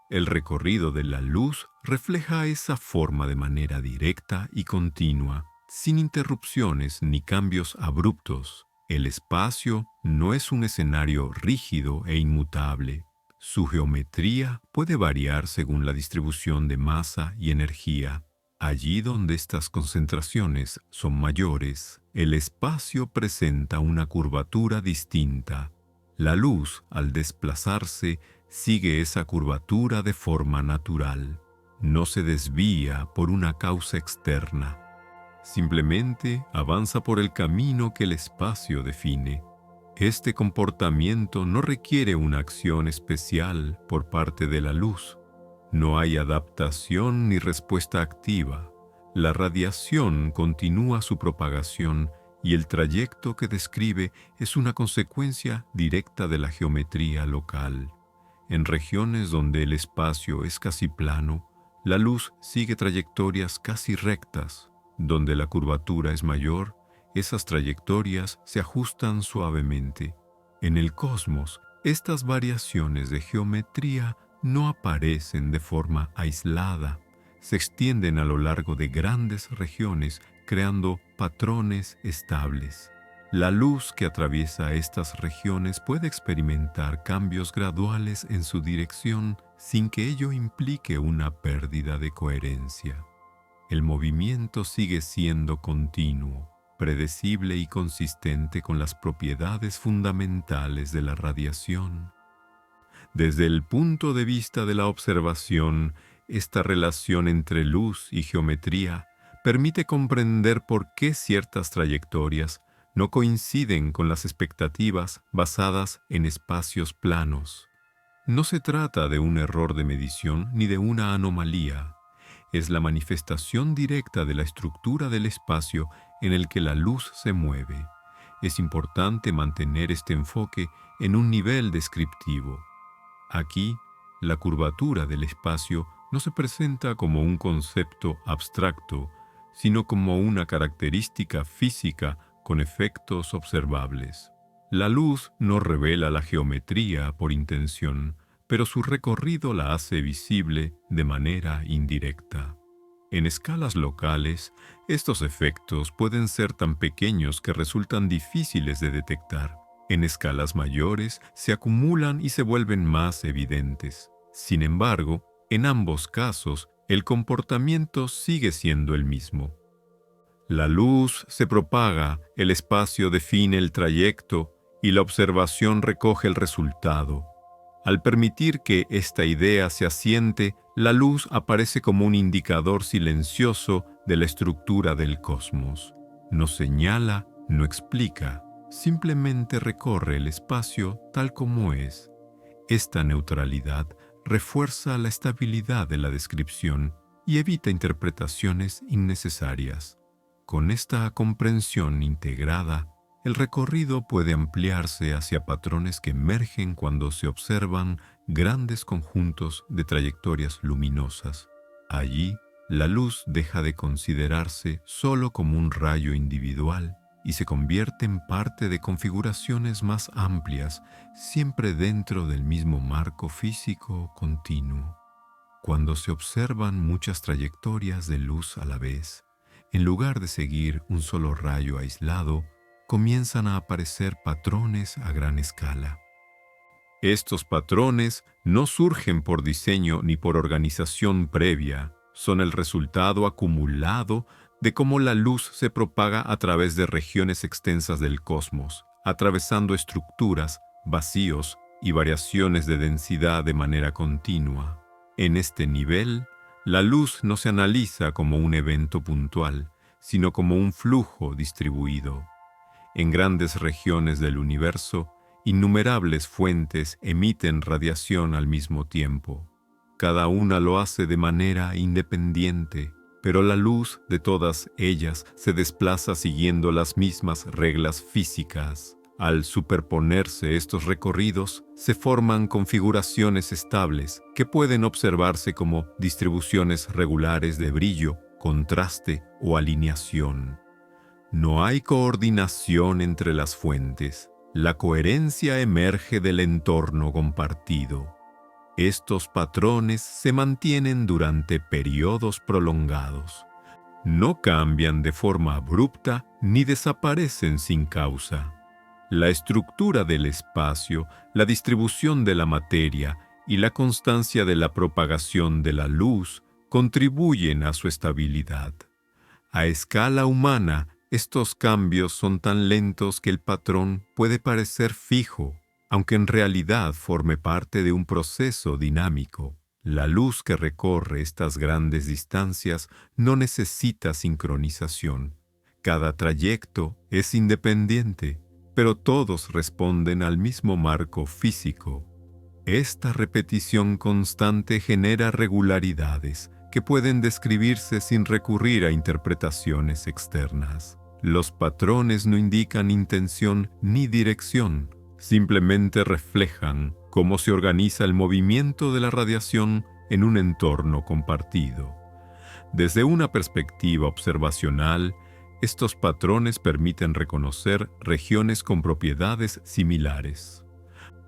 El recorrido de la luz refleja esa forma de manera directa y continua, sin interrupciones ni cambios abruptos. El espacio no es un escenario rígido e inmutable. Su geometría puede variar según la distribución de masa y energía. Allí donde estas concentraciones son mayores, el espacio presenta una curvatura distinta. La luz, al desplazarse, sigue esa curvatura de forma natural. No se desvía por una causa externa. Simplemente avanza por el camino que el espacio define. Este comportamiento no requiere una acción especial por parte de la luz. No hay adaptación ni respuesta activa. La radiación continúa su propagación y el trayecto que describe es una consecuencia directa de la geometría local. En regiones donde el espacio es casi plano, la luz sigue trayectorias casi rectas. Donde la curvatura es mayor, esas trayectorias se ajustan suavemente. En el cosmos, estas variaciones de geometría no aparecen de forma aislada, se extienden a lo largo de grandes regiones creando patrones estables. La luz que atraviesa estas regiones puede experimentar cambios graduales en su dirección sin que ello implique una pérdida de coherencia. El movimiento sigue siendo continuo, predecible y consistente con las propiedades fundamentales de la radiación. Desde el punto de vista de la observación, esta relación entre luz y geometría permite comprender por qué ciertas trayectorias no coinciden con las expectativas basadas en espacios planos. No se trata de un error de medición ni de una anomalía. Es la manifestación directa de la estructura del espacio en el que la luz se mueve. Es importante mantener este enfoque en un nivel descriptivo. Aquí, la curvatura del espacio no se presenta como un concepto abstracto, sino como una característica física con efectos observables. La luz no revela la geometría por intención, pero su recorrido la hace visible de manera indirecta. En escalas locales, estos efectos pueden ser tan pequeños que resultan difíciles de detectar. En escalas mayores, se acumulan y se vuelven más evidentes. Sin embargo, en ambos casos, el comportamiento sigue siendo el mismo. La luz se propaga, el espacio define el trayecto y la observación recoge el resultado. Al permitir que esta idea se asiente, la luz aparece como un indicador silencioso de la estructura del cosmos. No señala, no explica, simplemente recorre el espacio tal como es. Esta neutralidad refuerza la estabilidad de la descripción y evita interpretaciones innecesarias. Con esta comprensión integrada, el recorrido puede ampliarse hacia patrones que emergen cuando se observan grandes conjuntos de trayectorias luminosas. Allí, la luz deja de considerarse solo como un rayo individual y se convierte en parte de configuraciones más amplias, siempre dentro del mismo marco físico continuo. Cuando se observan muchas trayectorias de luz a la vez, en lugar de seguir un solo rayo aislado, comienzan a aparecer patrones a gran escala. Estos patrones no surgen por diseño ni por organización previa, son el resultado acumulado de cómo la luz se propaga a través de regiones extensas del cosmos, atravesando estructuras, vacíos y variaciones de densidad de manera continua. En este nivel, la luz no se analiza como un evento puntual, sino como un flujo distribuido. En grandes regiones del universo, innumerables fuentes emiten radiación al mismo tiempo. Cada una lo hace de manera independiente, pero la luz de todas ellas se desplaza siguiendo las mismas reglas físicas. Al superponerse estos recorridos, se forman configuraciones estables que pueden observarse como distribuciones regulares de brillo, contraste o alineación. No hay coordinación entre las fuentes. La coherencia emerge del entorno compartido. Estos patrones se mantienen durante periodos prolongados. No cambian de forma abrupta ni desaparecen sin causa. La estructura del espacio, la distribución de la materia y la constancia de la propagación de la luz contribuyen a su estabilidad. A escala humana, estos cambios son tan lentos que el patrón puede parecer fijo, aunque en realidad forme parte de un proceso dinámico. La luz que recorre estas grandes distancias no necesita sincronización. Cada trayecto es independiente, pero todos responden al mismo marco físico. Esta repetición constante genera regularidades que pueden describirse sin recurrir a interpretaciones externas. Los patrones no indican intención ni dirección, simplemente reflejan cómo se organiza el movimiento de la radiación en un entorno compartido. Desde una perspectiva observacional, estos patrones permiten reconocer regiones con propiedades similares.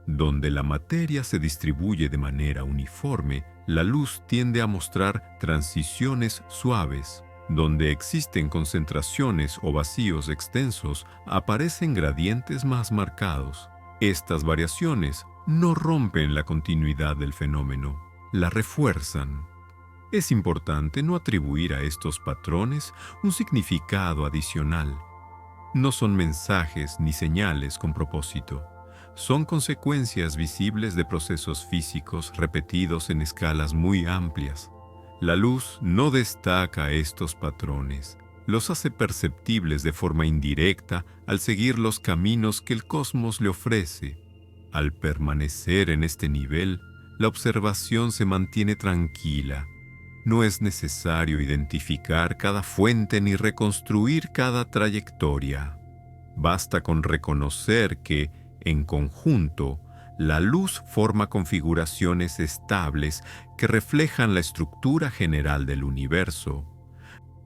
Donde la materia se distribuye de manera uniforme, la luz tiende a mostrar transiciones suaves. Donde existen concentraciones o vacíos extensos, aparecen gradientes más marcados. Estas variaciones no rompen la continuidad del fenómeno, la refuerzan. Es importante no atribuir a estos patrones un significado adicional. No son mensajes ni señales con propósito. Son consecuencias visibles de procesos físicos repetidos en escalas muy amplias. La luz no destaca estos patrones, los hace perceptibles de forma indirecta al seguir los caminos que el cosmos le ofrece. Al permanecer en este nivel, la observación se mantiene tranquila. No es necesario identificar cada fuente ni reconstruir cada trayectoria. Basta con reconocer que, en conjunto, la luz forma configuraciones estables que reflejan la estructura general del universo.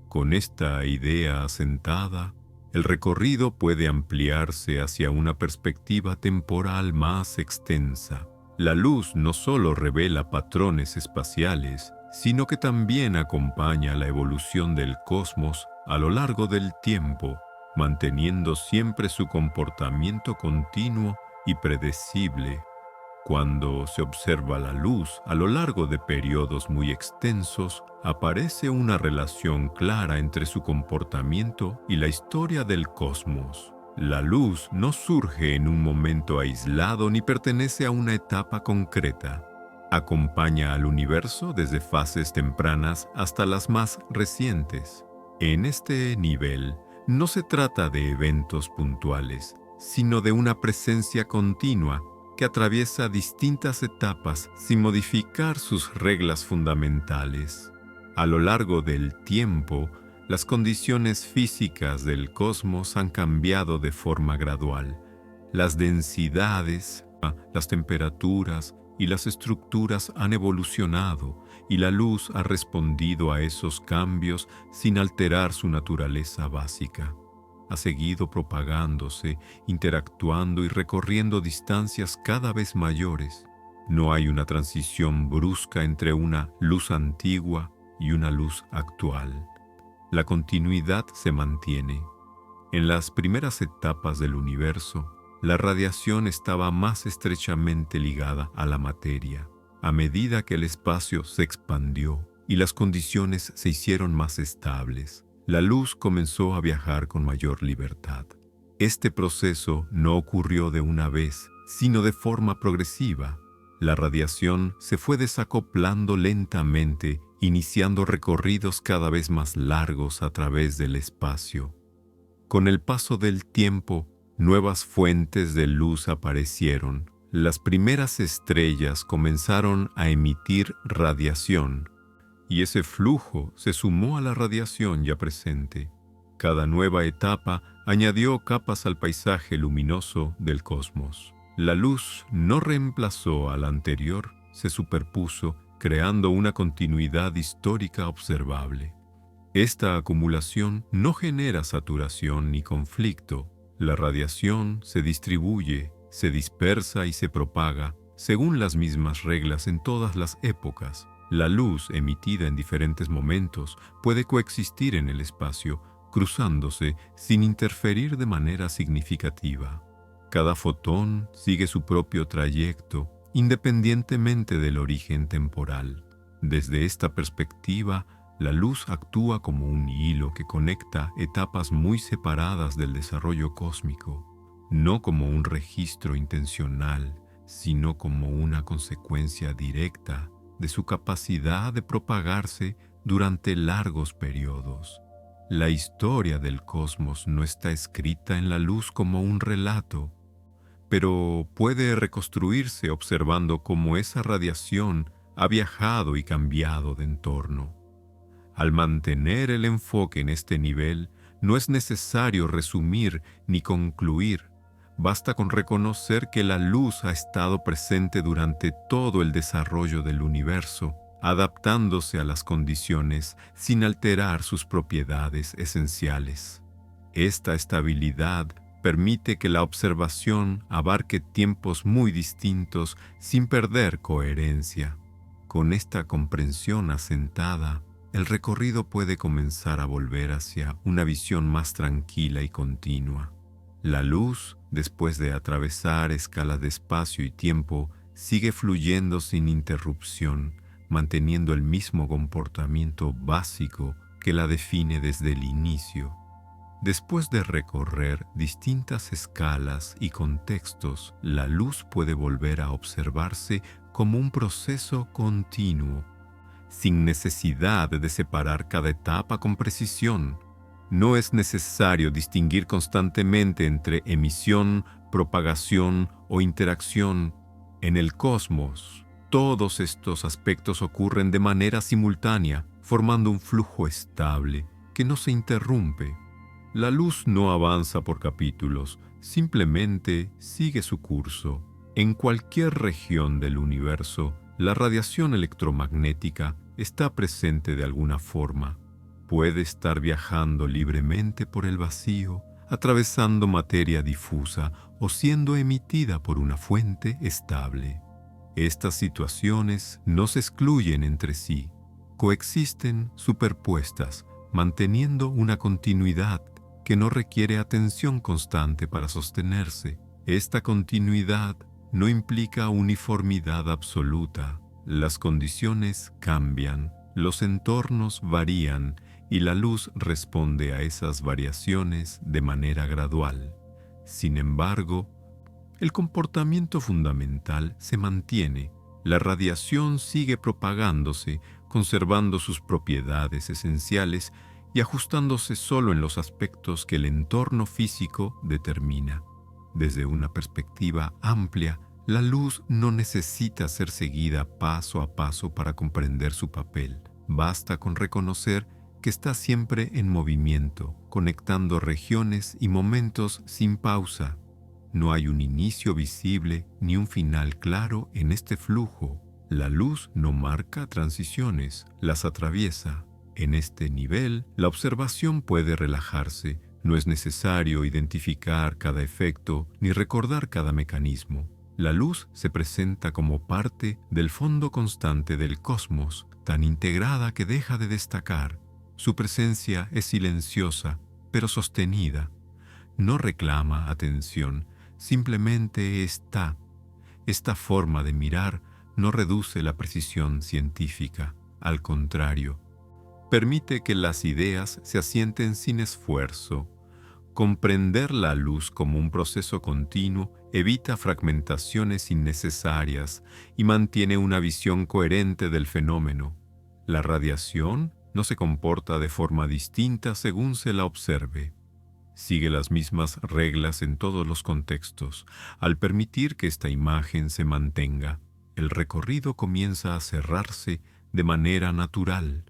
Con esta idea asentada, el recorrido puede ampliarse hacia una perspectiva temporal más extensa. La luz no solo revela patrones espaciales, sino que también acompaña la evolución del cosmos a lo largo del tiempo, manteniendo siempre su comportamiento continuo y predecible. Cuando se observa la luz a lo largo de periodos muy extensos, aparece una relación clara entre su comportamiento y la historia del cosmos. La luz no surge en un momento aislado ni pertenece a una etapa concreta. Acompaña al universo desde fases tempranas hasta las más recientes. En este nivel, no se trata de eventos puntuales, sino de una presencia continua que atraviesa distintas etapas sin modificar sus reglas fundamentales. A lo largo del tiempo, las condiciones físicas del cosmos han cambiado de forma gradual. Las densidades, las temperaturas y las estructuras han evolucionado y la luz ha respondido a esos cambios sin alterar su naturaleza básica. Ha seguido propagándose, interactuando y recorriendo distancias cada vez mayores. No hay una transición brusca entre una luz antigua y una luz actual. La continuidad se mantiene. En las primeras etapas del universo, la radiación estaba más estrechamente ligada a la materia. A medida que el espacio se expandió y las condiciones se hicieron más estables, la luz comenzó a viajar con mayor libertad. Este proceso no ocurrió de una vez, sino de forma progresiva. La radiación se fue desacoplando lentamente, iniciando recorridos cada vez más largos a través del espacio. Con el paso del tiempo, nuevas fuentes de luz aparecieron. Las primeras estrellas comenzaron a emitir radiación, y ese flujo se sumó a la radiación ya presente. Cada nueva etapa añadió capas al paisaje luminoso del cosmos. La luz no reemplazó a la anterior, se superpuso, creando una continuidad histórica observable. Esta acumulación no genera saturación ni conflicto. La radiación se distribuye, se dispersa y se propaga según las mismas reglas en todas las épocas. La luz emitida en diferentes momentos puede coexistir en el espacio, cruzándose sin interferir de manera significativa. Cada fotón sigue su propio trayecto, independientemente del origen temporal. Desde esta perspectiva, la luz actúa como un hilo que conecta etapas muy separadas del desarrollo cósmico, no como un registro intencional, sino como una consecuencia directa de su capacidad de propagarse durante largos periodos. La historia del cosmos no está escrita en la luz como un relato, pero puede reconstruirse observando cómo esa radiación ha viajado y cambiado de entorno. Al mantener el enfoque en este nivel, no es necesario resumir ni concluir. Basta con reconocer que la luz ha estado presente durante todo el desarrollo del universo, adaptándose a las condiciones sin alterar sus propiedades esenciales. Esta estabilidad permite que la observación abarque tiempos muy distintos sin perder coherencia. Con esta comprensión asentada, el recorrido puede comenzar a volver hacia una visión más tranquila y continua. La luz, después de atravesar escalas de espacio y tiempo, sigue fluyendo sin interrupción, manteniendo el mismo comportamiento básico que la define desde el inicio. Después de recorrer distintas escalas y contextos, la luz puede volver a observarse como un proceso continuo, sin necesidad de separar cada etapa con precisión. No es necesario distinguir constantemente entre emisión, propagación o interacción. En el cosmos, todos estos aspectos ocurren de manera simultánea, formando un flujo estable que no se interrumpe. La luz no avanza por capítulos, simplemente sigue su curso. En cualquier región del universo, la radiación electromagnética está presente de alguna forma. Puede estar viajando libremente por el vacío, atravesando materia difusa o siendo emitida por una fuente estable. Estas situaciones no se excluyen entre sí. coexisten superpuestas, manteniendo una continuidad que no requiere atención constante para sostenerse. Esta continuidad no implica uniformidad absoluta. Las condiciones cambian, los entornos varían y la luz responde a esas variaciones de manera gradual. Sin embargo, el comportamiento fundamental se mantiene. La radiación sigue propagándose, conservando sus propiedades esenciales y ajustándose solo en los aspectos que el entorno físico determina. Desde una perspectiva amplia, la luz no necesita ser seguida paso a paso para comprender su papel. Basta con reconocer que está siempre en movimiento, conectando regiones y momentos sin pausa. No hay un inicio visible ni un final claro en este flujo. La luz no marca transiciones, las atraviesa. En este nivel, la observación puede relajarse. No es necesario identificar cada efecto ni recordar cada mecanismo. La luz se presenta como parte del fondo constante del cosmos, tan integrada que deja de destacar. Su presencia es silenciosa, pero sostenida. No reclama atención, simplemente está. Esta forma de mirar no reduce la precisión científica, al contrario, permite que las ideas se asienten sin esfuerzo. Comprender la luz como un proceso continuo evita fragmentaciones innecesarias y mantiene una visión coherente del fenómeno. La radiación no se comporta de forma distinta según se la observe. Sigue las mismas reglas en todos los contextos. Al permitir que esta imagen se mantenga, el recorrido comienza a cerrarse de manera natural,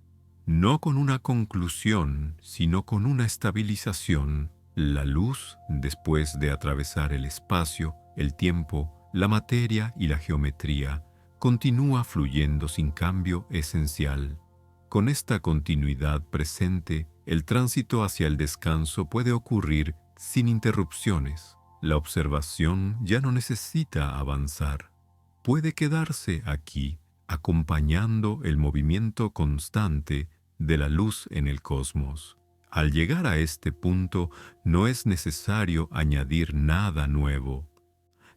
no con una conclusión, sino con una estabilización. La luz, después de atravesar el espacio, el tiempo, la materia y la geometría, continúa fluyendo sin cambio esencial. Con esta continuidad presente, el tránsito hacia el descanso puede ocurrir sin interrupciones. La observación ya no necesita avanzar. Puede quedarse aquí, acompañando el movimiento constante de la luz en el cosmos. Al llegar a este punto, no es necesario añadir nada nuevo.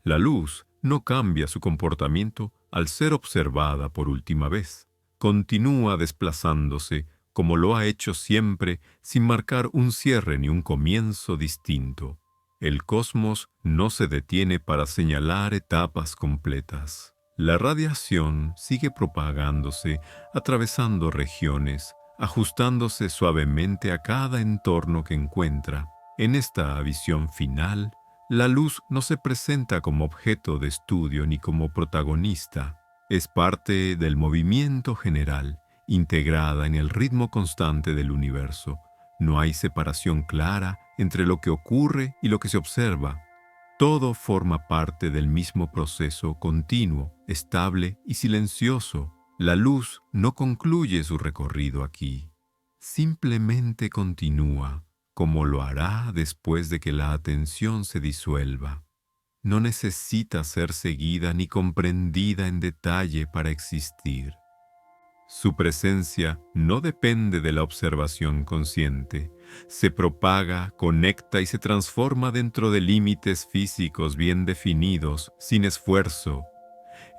La luz no cambia su comportamiento al ser observada por última vez. Continúa desplazándose como lo ha hecho siempre, sin marcar un cierre ni un comienzo distinto. El cosmos no se detiene para señalar etapas completas. La radiación sigue propagándose, atravesando regiones, ajustándose suavemente a cada entorno que encuentra. En esta visión final, la luz no se presenta como objeto de estudio ni como protagonista. Es parte del movimiento general, integrada en el ritmo constante del universo. No hay separación clara entre lo que ocurre y lo que se observa. Todo forma parte del mismo proceso continuo, estable y silencioso. La luz no concluye su recorrido aquí. Simplemente continúa, como lo hará después de que la atención se disuelva. No necesita ser seguida ni comprendida en detalle para existir. Su presencia no depende de la observación consciente. Se propaga, conecta y se transforma dentro de límites físicos bien definidos, sin esfuerzo.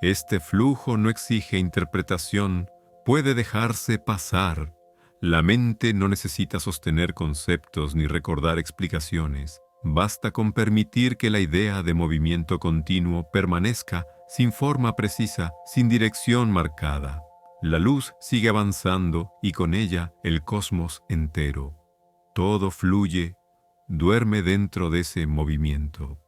Este flujo no exige interpretación, puede dejarse pasar. La mente no necesita sostener conceptos ni recordar explicaciones. Basta con permitir que la idea de movimiento continuo permanezca sin forma precisa, sin dirección marcada. La luz sigue avanzando y con ella el cosmos entero. Todo fluye, duerme dentro de ese movimiento.